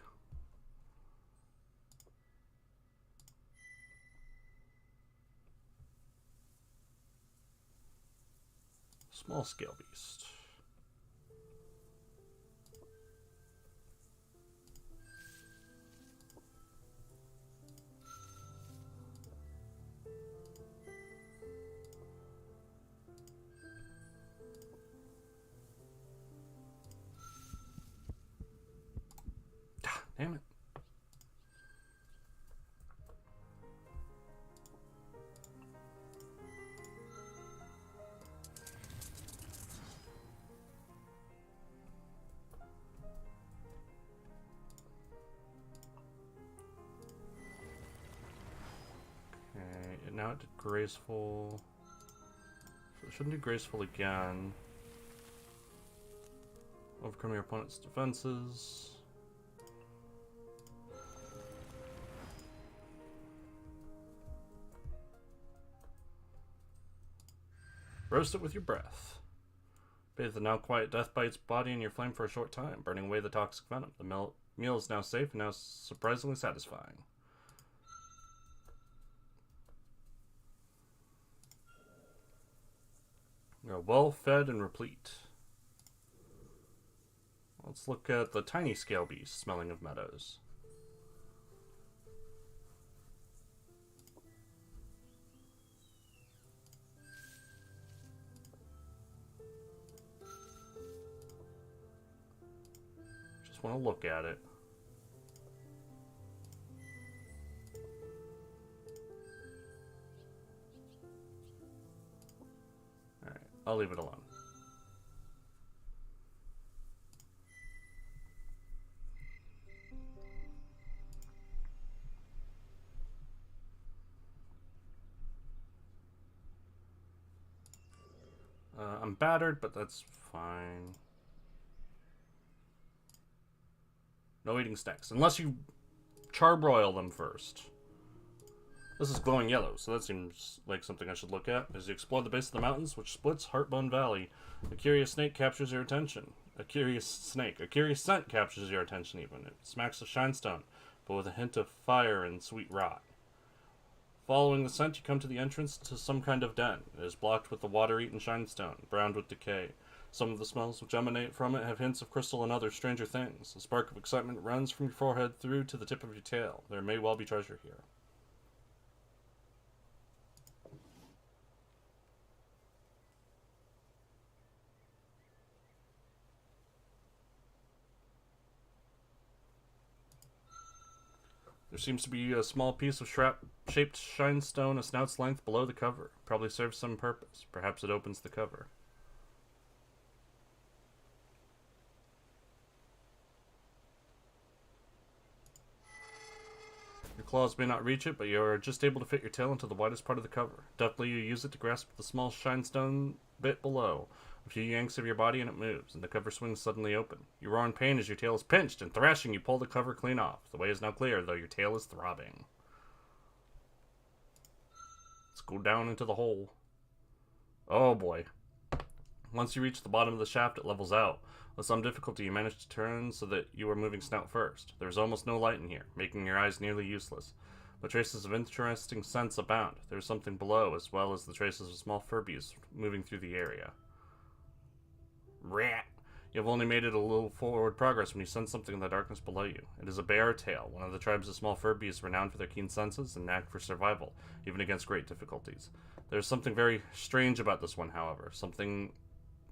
Small scale beast. Damn it. Okay, and now it did graceful. So it shouldn't do graceful again. Overcome your opponent's defenses. Roast it with your breath. Bathe the now quiet death by its body in your flame for a short time, burning away the toxic venom. The meal is now safe and now surprisingly satisfying. We are well fed and replete. Let's look at the tiny scale beast, smelling of meadows. Just want to look at it. Alright, I'll leave it alone. I'm battered, but that's fine. No eating snacks. Unless you charbroil them first. This is glowing yellow, so that seems like something I should look at. As you explore the base of the mountains, which splits Heartbone Valley, a curious snake captures your attention. A curious scent captures your attention even. It smacks of shinestone, but with a hint of fire and sweet rot. Following the scent, you come to the entrance to some kind of den. It is blocked with the water-eaten shinestone, browned with decay. Some of the smells which emanate from it have hints of crystal and other stranger things. A spark of excitement runs from your forehead through to the tip of your tail. There may well be treasure here. There seems to be a small piece of shaped shinestone a snout's length below the cover. Probably serves some purpose. Perhaps it opens the cover. Your claws may not reach it, but you are just able to fit your tail into the widest part of the cover. Deftly you use it to grasp the small shinestone bit below. A few yanks of your body and it moves, and the cover swings suddenly open. You roar in pain as your tail is pinched, and thrashing you pull the cover clean off. The way is now clear, though your tail is throbbing. Let's go down into the hole. Oh boy. Once you reach the bottom of the shaft, it levels out. With some difficulty, you manage to turn so that you are moving snout first. There is almost no light in here, making your eyes nearly useless. But traces of interesting scents abound. There is something below, as well as the traces of small furbies moving through the area. Rat! You have only made it a little forward progress when you sense something in the darkness below you. It is a bear tail, one of the tribes of small furbies renowned for their keen senses and knack for survival, even against great difficulties. There is something very strange about this one, however. Something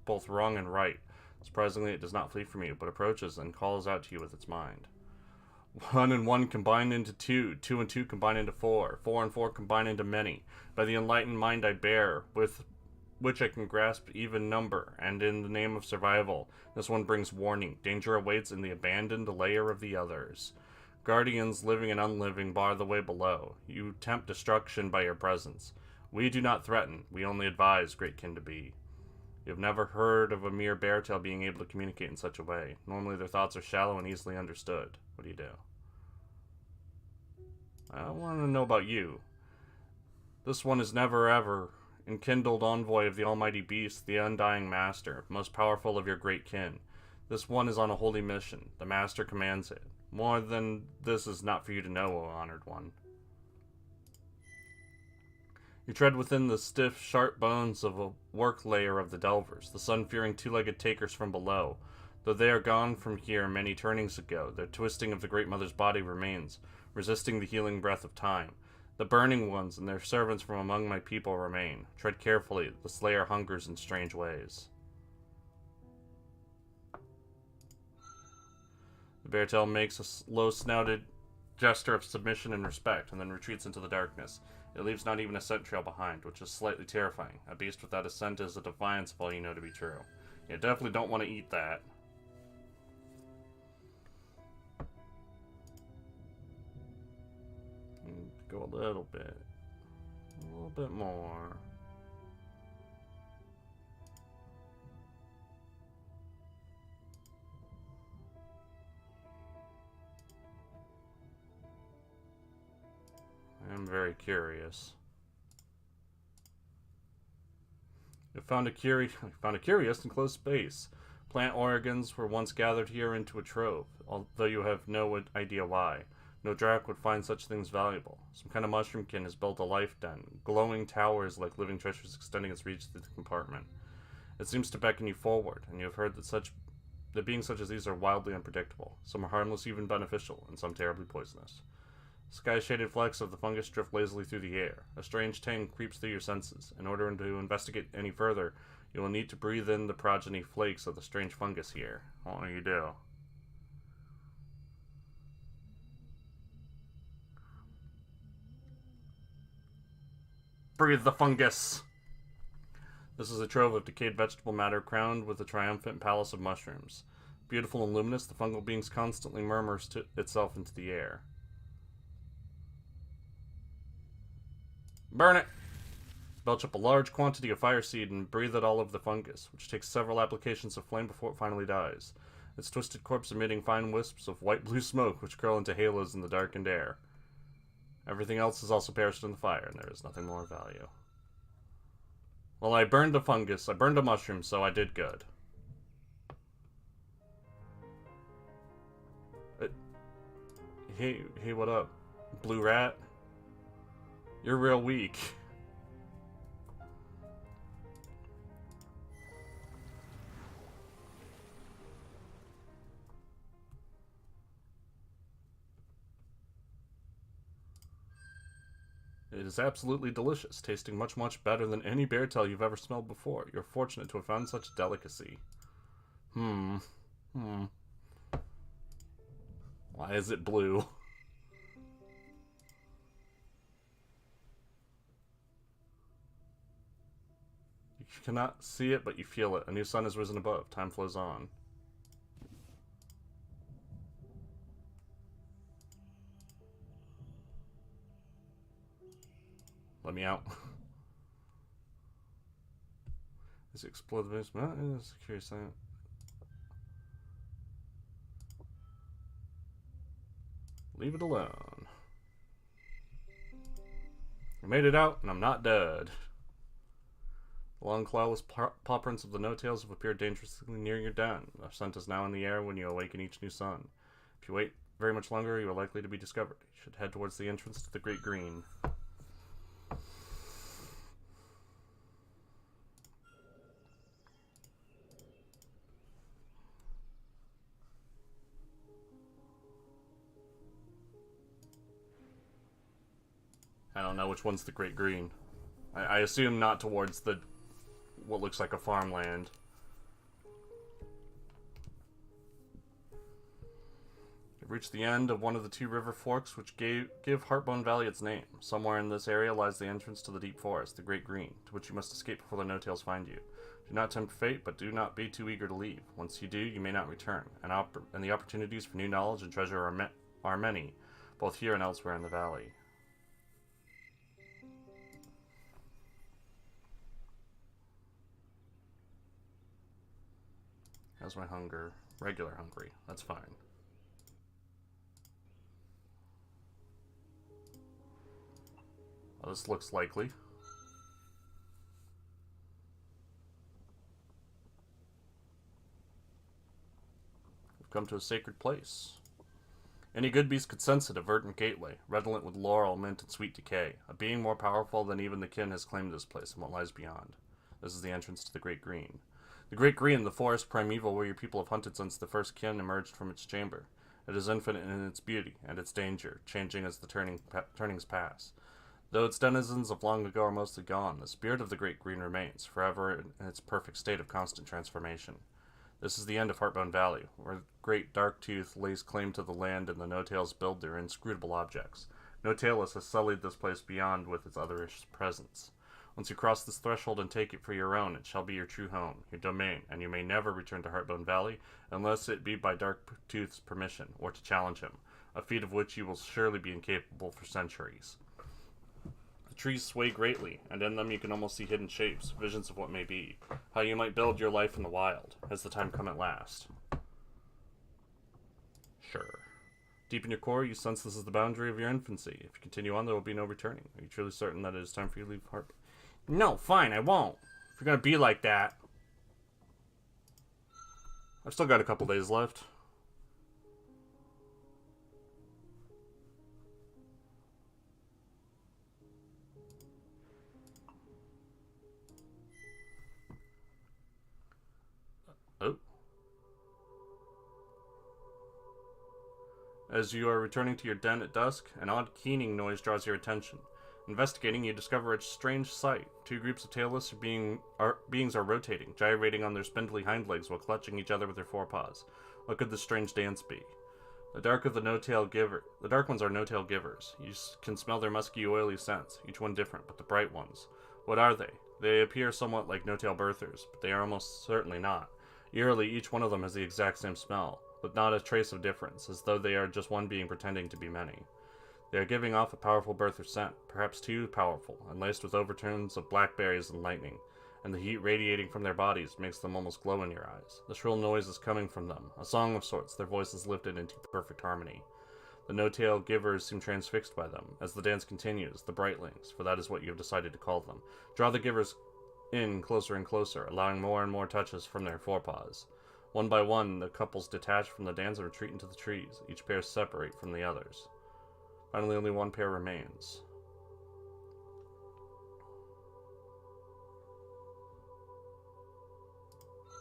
both wrong and right. Surprisingly, it does not flee from you, but approaches and calls out to you with its mind. 1 and 1 combine into 2, 2 and 2 combine into 4, 4 and 4 combine into many. By the enlightened mind I bear, with which I can grasp even number, and in the name of survival, this one brings warning. Danger awaits in the abandoned lair of the others. Guardians, living and unliving, bar the way below. You tempt destruction by your presence. We do not threaten, we only advise, great kin to be. You have never heard of a mere beartail being able to communicate in such a way. Normally their thoughts are shallow and easily understood. What do you do? I want to know about you. This one is never ever enkindled envoy of the almighty beast, the undying master, most powerful of your great kin. This one is on a holy mission. The master commands it. More than this is not for you to know, O honored one. You tread within the stiff, sharp bones of a work layer of the Delvers, the sun-fearing two-legged takers from below. Though they are gone from here many turnings ago, their twisting of the Great Mother's body remains, resisting the healing breath of time. The burning ones and their servants from among my people remain. Tread carefully, the slayer hungers in strange ways. The beartail makes a low-snouted gesture of submission and respect, and then retreats into the darkness. It leaves not even a scent trail behind, which is slightly terrifying. A beast without a scent is a defiance of all you know to be true. You definitely don't want to eat that. Go a little bit more. I'm very curious. You found a curious enclosed space. Plant organs were once gathered here into a trove, although you have no idea why. No Drac would find such things valuable. Some kind of mushroomkin has built a life den, glowing towers like living treasures extending its reach through the compartment. It seems to beckon you forward, and you have heard that beings such as these are wildly unpredictable. Some are harmless, even beneficial, and some terribly poisonous. Sky-shaded flecks of the fungus drift lazily through the air. A strange tang creeps through your senses. In order to investigate any further, you will need to breathe in the progeny flakes of the strange fungus here. What will you do? Breathe the fungus! This is a trove of decayed vegetable matter crowned with a triumphant palace of mushrooms. Beautiful and luminous, the fungal beings constantly murmurs to itself into the air. Burn it! Belch up a large quantity of fire seed and breathe it all over the fungus, which takes several applications of flame before it finally dies. Its twisted corpse emitting fine wisps of white-blue smoke which curl into halos in the darkened air. Everything else has also perished in the fire, and there is nothing more of value. Well, I burned a fungus, I burned a mushroom, so I did good. Hey, what up? Blue rat? You're real weak. It is absolutely delicious, tasting much, much better than any bear tail you've ever smelled before. You're fortunate to have found such a delicacy. Why is it blue? You cannot see it, but you feel it. A new sun has risen above. Time flows on. Let me out. Is it explode the basement? It's a curious thing. Leave it alone. I made it out, and I'm not dead. The long clawless paw prints of the no-tails have appeared dangerously near your den. The scent is now in the air when you awaken each new sun. If you wait very much longer, you are likely to be discovered. You should head towards the entrance to the Great Green. I don't know which one's the Great Green. I assume not towards the what looks like a farmland. You've reached the end of one of the two river forks which give Heartbone Valley its name. Somewhere in this area lies the entrance to the deep forest, the Great Green, to which you must escape before the no-tails find you. Do not tempt fate, but do not be too eager to leave. Once you do, you may not return, and the opportunities for new knowledge and treasure are many, both here and elsewhere in the valley. How's my hunger? Regular hungry. That's fine. Well, this looks likely. We've come to a sacred place. Any good beast could sense it, a verdant gateway, redolent with laurel, mint, and sweet decay. A being more powerful than even the kin has claimed this place and what lies beyond. This is the entrance to the Great Green. The Great Green, the forest primeval where your people have hunted since the first kin emerged from its chamber. It is infinite in its beauty and its danger, changing as the turnings pass. Though its denizens of long ago are mostly gone, the spirit of the Great Green remains, forever in its perfect state of constant transformation. This is the end of Heartbone Valley, where the great Darktooth lays claim to the land and the no-tails build their inscrutable objects. No-tailless has sullied this place beyond with its otherish presence. Once you cross this threshold and take it for your own, it shall be your true home, your domain, and you may never return to Heartbone Valley unless it be by Darktooth's permission, or to challenge him, a feat of which you will surely be incapable for centuries. The trees sway greatly, and in them you can almost see hidden shapes, visions of what may be, how you might build your life in the wild. Has the time come at last? Sure. Deep in your core, you sense this is the boundary of your infancy. If you continue on, there will be no returning. Are you truly certain that it is time for you to leave Heartbone? No, fine, I won't. If you're gonna be like that. I've still got a couple days left. Oh. As you are returning to your den at dusk, an odd keening noise draws your attention. Investigating, you discover a strange sight. Two groups of tailless beings are rotating, gyrating on their spindly hind legs while clutching each other with their forepaws. What could this strange dance be? The dark ones are no-tail givers. You can smell their musky, oily scents, each one different, but the bright ones. What are they? They appear somewhat like no-tail birthers, but they are almost certainly not. Eerily, each one of them has the exact same smell, with not a trace of difference, as though they are just one being pretending to be many. They are giving off a powerful burst of scent, perhaps too powerful, and laced with overtones of blackberries and lightning, and the heat radiating from their bodies makes them almost glow in your eyes. The shrill noise is coming from them, a song of sorts, their voices lifted into perfect harmony. The no-tail givers seem transfixed by them. As the dance continues, the brightlings, for that is what you have decided to call them, draw the givers in closer and closer, allowing more and more touches from their forepaws. One by one, the couples detach from the dance and retreat into the trees. Each pair separate from the others. Finally, only one pair remains.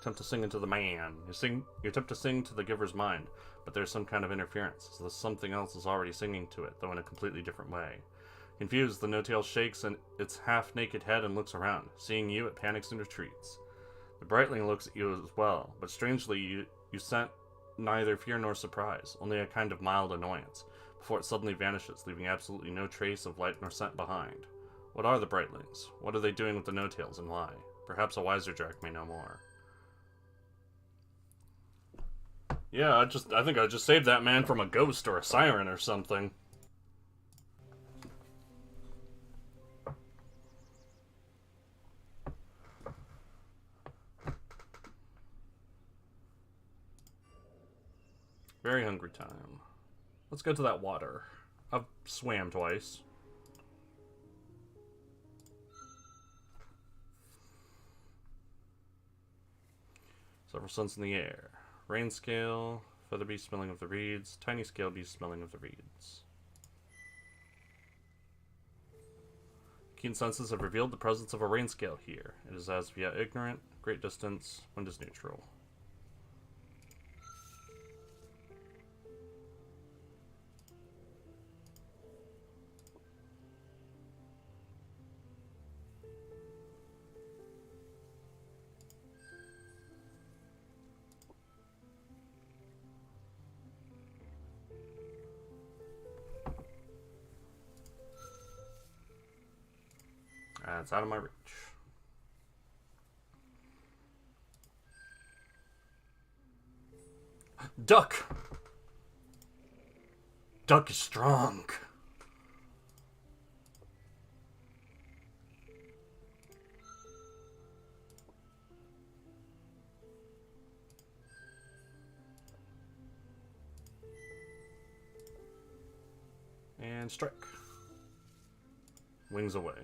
Attempt to sing into the man. You attempt to sing to the giver's mind, but there's some kind of interference, so something else is already singing to it, though in a completely different way. Confused, the no-tail shakes its half-naked head and looks around. Seeing you, it panics and retreats. The brightling looks at you as well, but strangely, you scent neither fear nor surprise, only a kind of mild annoyance, before it suddenly vanishes, leaving absolutely no trace of light nor scent behind. What are the brightlings? What are they doing with the no-tails, and why? Perhaps a wiser Jack may know more. Yeah, I think I just saved that man from a ghost or a siren or something. Very hungry time. Let's go to that water. I've swam twice. Several suns in the air. Rain scale, feather beast smelling of the reeds, tiny scale beast smelling of the reeds. Keen senses have revealed the presence of a rain scale here. It is as yet ignorant, great distance, wind is neutral. It's out of my reach. Duck! Duck is strong. And strike. Wings away.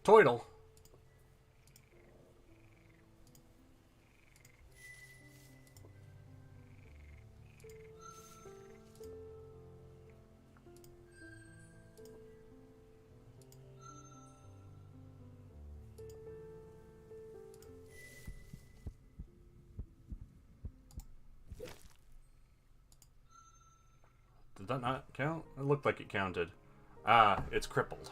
Toidle. Did that not count? It looked like it counted. Ah, it's crippled.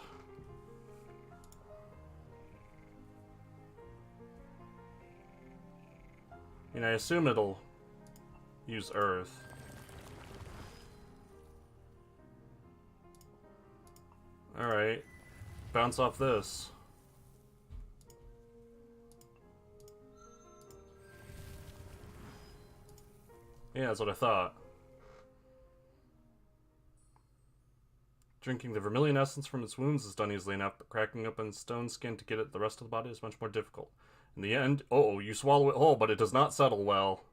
I assume it'll use Earth. Alright. Bounce off this. Yeah, that's what I thought. Drinking the vermilion essence from its wounds is done easily enough, but cracking open its stone skin to get at the rest of the body is much more difficult. In the end, you swallow it whole, but it does not settle well.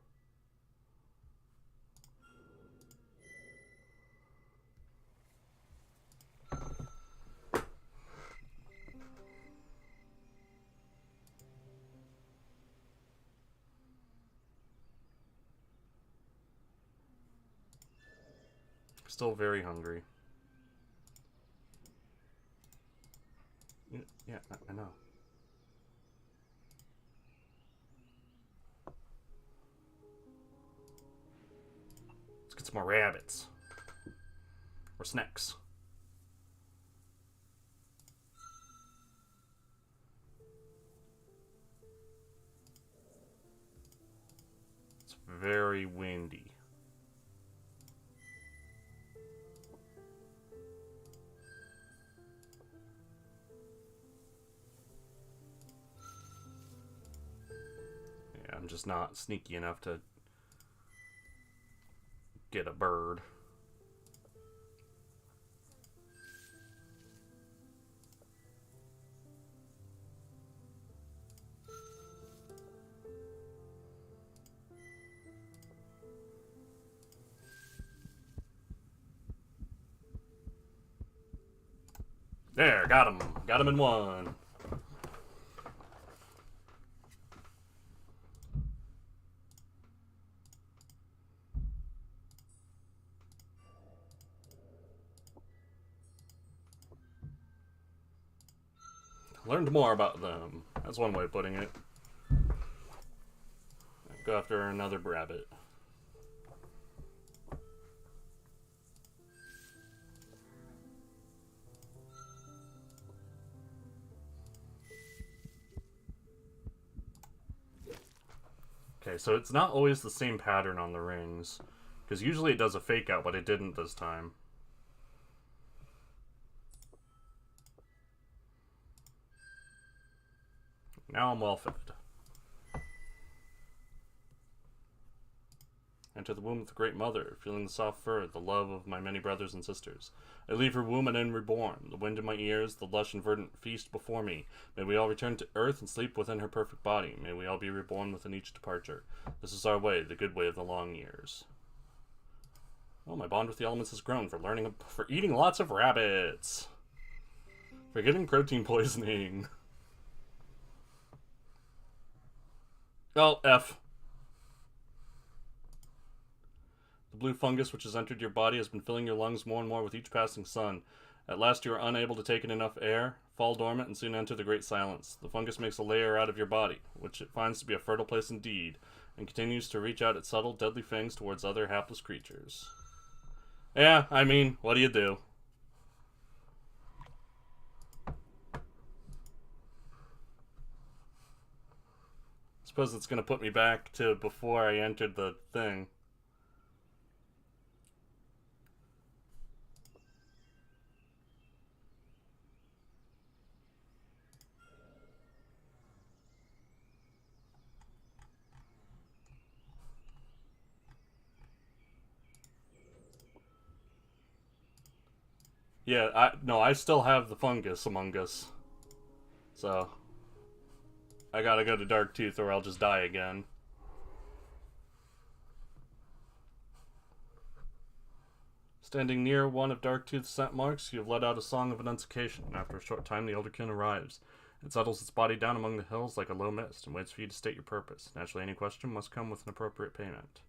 Still very hungry. Yeah, I know. Let's get some more rabbits. Or snacks. It's very windy. Yeah. I'm just not sneaky enough to get a bird. There, got him. Got him in one. Learned more about them. That's one way of putting it. Go after another rabbit. Okay, so it's not always the same pattern on the rings. Because usually it does a fake out, but it didn't this time. Now I'm well fed. Enter the womb of the Great Mother, feeling the soft fur, the love of my many brothers and sisters. I leave her womb and am reborn, the wind in my ears, the lush and verdant feast before me. May we all return to earth and sleep within her perfect body. May we all be reborn within each departure. This is our way, the good way of the long years. Oh, my bond with the elements has grown for eating lots of rabbits. For getting protein poisoning. Oh, F. The blue fungus which has entered your body has been filling your lungs more and more with each passing sun. At last you are unable to take in enough air, fall dormant, and soon enter the great silence. The fungus makes a layer out of your body, which it finds to be a fertile place indeed, and continues to reach out its subtle, deadly fangs towards other hapless creatures. Yeah, I mean, what do you do? Suppose it's gonna put me back to before I entered the thing. Yeah, I still have the fungus among us. So I gotta go to Darktooth or I'll just die again. Standing near one of Darktooth's scent marks, you have let out a song of annunciation. After a short time, the Elderkin arrives. It settles its body down among the hills like a low mist and waits for you to state your purpose. Naturally, any question must come with an appropriate payment.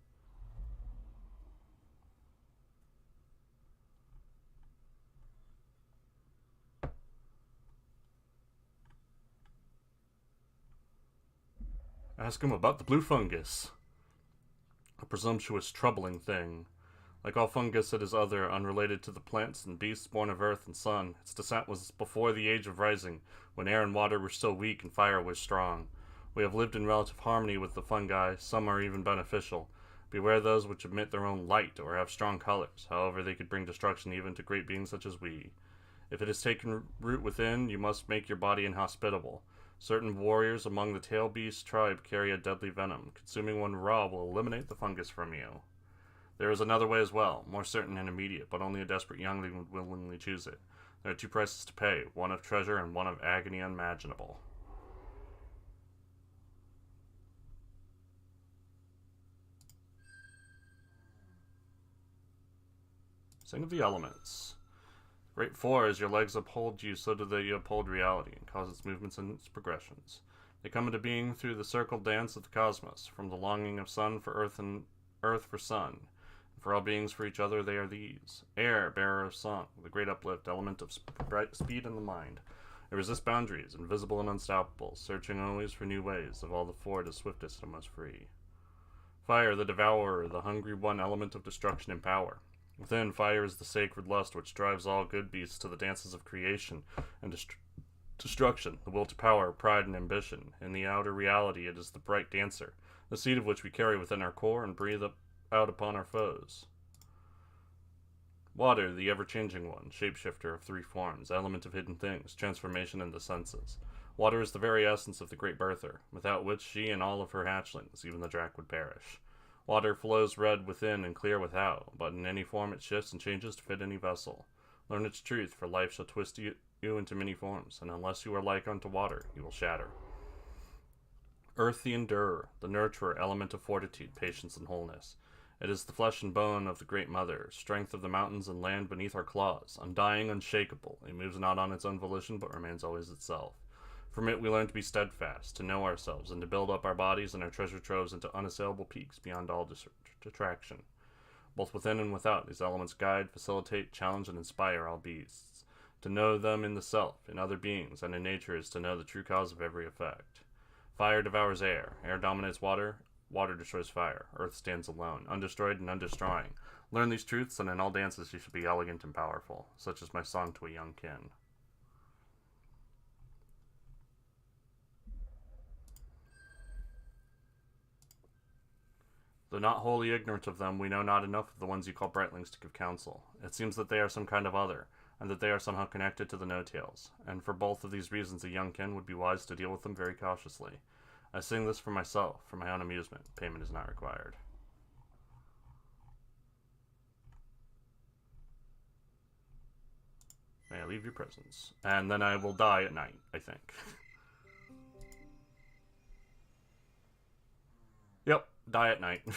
Ask him about the blue fungus. A presumptuous, troubling thing. Like all fungus, it is other, unrelated to the plants and beasts born of earth and sun. Its descent was before the age of rising, when air and water were still weak and fire was strong. We have lived in relative harmony with the fungi, some are even beneficial. Beware those which emit their own light or have strong colors, however they could bring destruction even to great beings such as we. If it has taken root within, you must make your body inhospitable. Certain warriors among the tail beast tribe carry a deadly venom. Consuming one raw will eliminate the fungus from you. There is another way as well, more certain and immediate, but only a desperate youngling would willingly choose it. There are two prices to pay, one of treasure and one of agony unimaginable. Sing of the Elements. Great Four, as your legs uphold you, so do they uphold reality, and cause its movements and its progressions. They come into being through the circled dance of the cosmos, from the longing of sun for earth and earth for sun. And for all beings for each other, they are these. Air, bearer of song, the great uplift, element of speed in the mind. It resists boundaries, invisible and unstoppable, searching always for new ways, of all the four it is swiftest and most free. Fire, the devourer, the hungry one, element of destruction and power. Within, fire is the sacred lust which drives all good beasts to the dances of creation and destruction, the will to power, pride, and ambition. In the outer reality, it is the bright dancer, the seed of which we carry within our core and breathe out upon our foes. Water, the ever-changing one, shapeshifter of three forms, element of hidden things, transformation in the senses. Water is the very essence of the great birther, without which she and all of her hatchlings, even the drac, would perish. Water flows red within and clear without, but in any form it shifts and changes to fit any vessel. Learn its truth, for life shall twist you into many forms, and unless you are like unto water, you will shatter. Earth the endurer, the nurturer, element of fortitude, patience, and wholeness. It is the flesh and bone of the great mother, strength of the mountains and land beneath our claws, undying, unshakable. It moves not on its own volition, but remains always itself. From it we learn to be steadfast, to know ourselves, and to build up our bodies and our treasure troves into unassailable peaks beyond all detraction. Both within and without, these elements guide, facilitate, challenge, and inspire all beasts. To know them in the self, in other beings, and in nature is to know the true cause of every effect. Fire devours air, air dominates water, water destroys fire, earth stands alone, undestroyed and undestroying. Learn these truths, and in all dances you should be elegant and powerful, such as my song to a young kin. Though not wholly ignorant of them, we know not enough of the ones you call brightlings to give counsel. It seems that they are some kind of other, and that they are somehow connected to the no-tails, and for both of these reasons a young kin would be wise to deal with them very cautiously. I sing this for myself, for my own amusement. Payment is not required. May I leave your presence? And then I will die at night, I think. Yep, die at night. So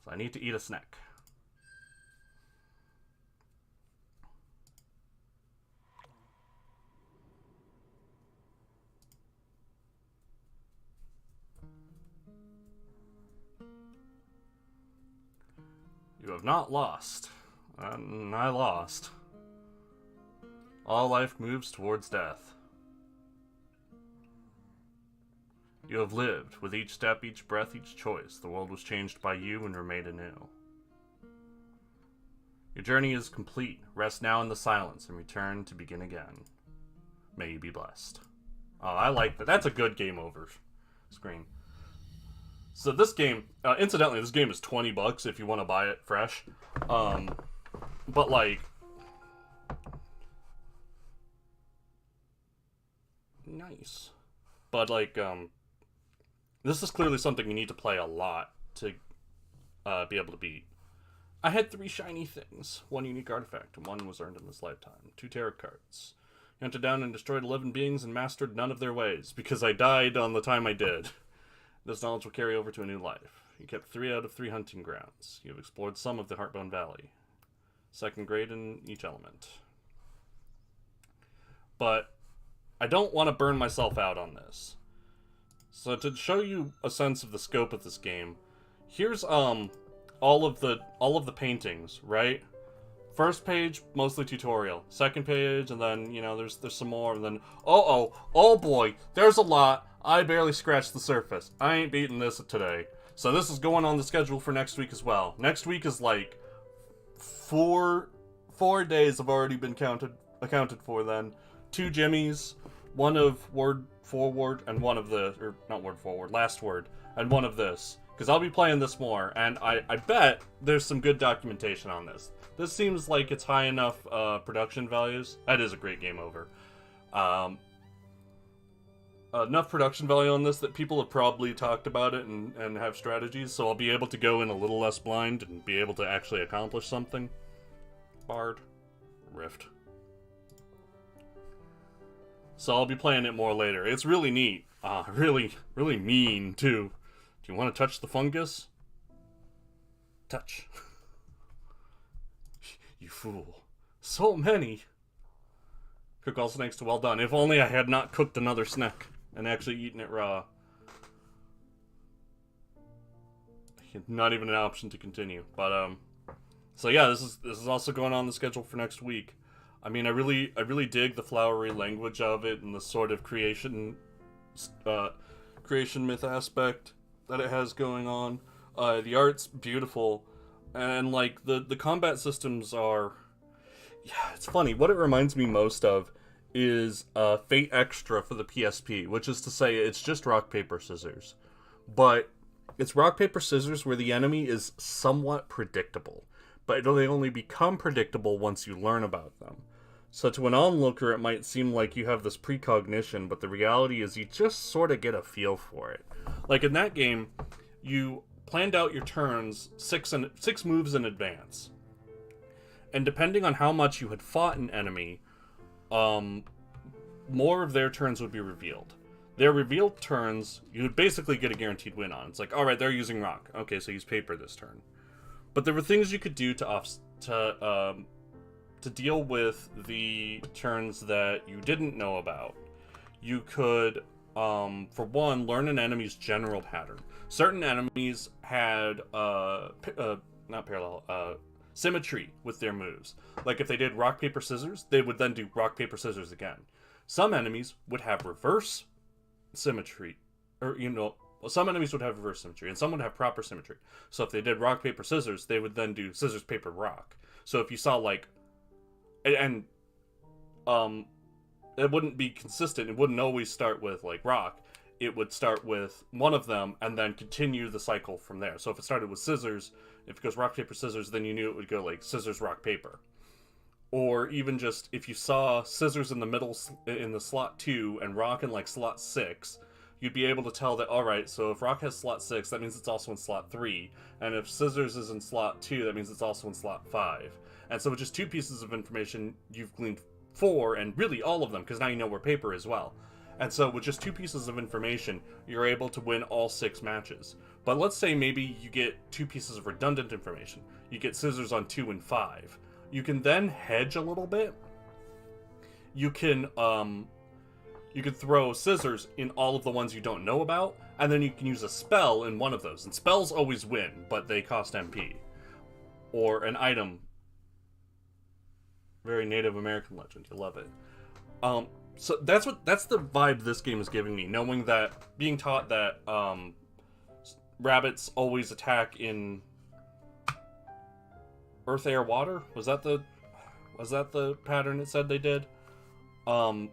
I need to eat a snack. You have not lost. And I lost. All life moves towards death. You have lived. With each step, each breath, each choice, the world was changed by you and remade anew. Your journey is complete. Rest now in the silence and return to begin again. May you be blessed. Oh, I like that. That's a good game over screen. So this game, incidentally, this game is $20 if you want to buy it fresh. But like, nice. But like, this is clearly something you need to play a lot to be able to beat. I had 3 shiny things, 1 unique artifact, and 1 was earned in this lifetime. 2 tarot cards. You hunted down and destroyed 11 beings and mastered none of their ways, because I died on the time I did. This knowledge will carry over to a new life. You kept 3 out of 3 hunting grounds. You have explored some of the Heartbone Valley. 2nd grade in each element. But I don't want to burn myself out on this. So to show you a sense of the scope of this game, here's all of the paintings, right? First page, mostly tutorial. 2nd page, and then, you know, there's some more, and then oh boy, there's a lot. I barely scratched the surface. I ain't beating this today. So this is going on the schedule for next week as well. Next week is like 4 days have already been accounted for then. 2 jimmies, 1 of word forward and 1 of the, or not word forward, last word, and 1 of this. Because I'll be playing this more, and I bet there's some good documentation on this. This seems like it's high enough production values. That is a great game over. Enough production value on this that people have probably talked about it and have strategies, so I'll be able to go in a little less blind and be able to actually accomplish something. Bard. Rift. So I'll be playing it more later. It's really neat. Really mean, too. Do you want to touch the fungus? Touch. You fool. So many. Cook all snakes to well done. If only I had not cooked another snack and actually eaten it raw. Not even an option to continue. But so yeah, this is also going on the schedule for next week. I mean, I really dig the flowery language of it and the sort of creation myth aspect that it has going on. The art's beautiful, and like the combat systems are, yeah, it's funny. What it reminds me most of is Fate Extra for the PSP, which is to say it's just rock paper scissors, but it's rock paper scissors where the enemy is somewhat predictable, but they only become predictable once you learn about them. So to an onlooker, it might seem like you have this precognition, but the reality is you just sort of get a feel for it. Like in that game, you planned out your turns six moves in advance, and depending on how much you had fought an enemy, more of their turns would be revealed. Their revealed turns, you would basically get a guaranteed win on. It's like, all right, they're using rock. Okay, so use paper this turn. But there were things you could do to deal with the turns that you didn't know about. You could, for one, learn an enemy's general pattern. Certain enemies had not parallel, symmetry with their moves. Like if they did rock paper scissors, they would then do rock paper scissors again. Some enemies would have reverse symmetry, or some enemies would have reverse symmetry, and some would have proper symmetry. So if they did rock paper scissors, they would then do scissors paper rock. So if you saw like, and it wouldn't be consistent. It wouldn't always start with like rock. It would start with one of them and then continue the cycle from there. So if it started with scissors, if it goes rock paper scissors, then you knew it would go like scissors rock paper. Or even just if you saw scissors in the middle in the slot 2 and rock in like slot 6, you'd be able to tell that, all right, so if rock has slot 6, that means it's also in slot 3, and if scissors is in slot 2, that means it's also in slot 5. And so with just 2 pieces of information, you've gleaned 4, and really all of them, because now you know where paper is well. And so with just 2 pieces of information, you're able to win all 6 matches. But let's say maybe you get 2 pieces of redundant information. You get scissors on 2 and 5. You can then hedge a little bit. You can throw scissors in all of the ones you don't know about, and then you can use a spell in one of those. And spells always win, but they cost MP. Or an item. Very Native American legend. You love it. So that's the vibe this game is giving me, knowing that, being taught that rabbits always attack in earth, air, water. Was that the pattern it said they did? But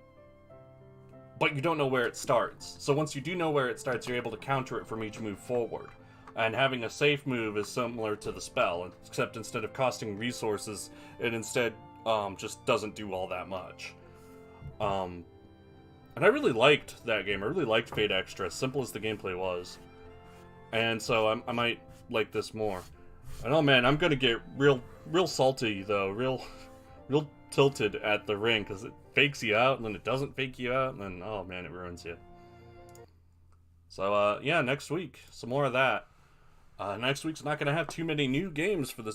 you don't know where it starts. So once you do know where it starts, you're able to counter it from each move forward. And having a safe move is similar to the spell, except instead of costing resources, it instead just doesn't do all that much. And I really liked that game. I really liked Fate Extra, as simple as the gameplay was. And so I might like this more. I know, man, I'm gonna get real salty, though. Real tilted at the ring, because it fakes you out, and then it doesn't fake you out, and then, oh man, it ruins you. So, yeah, next week, some more of that. Next week's not gonna have too many new games for the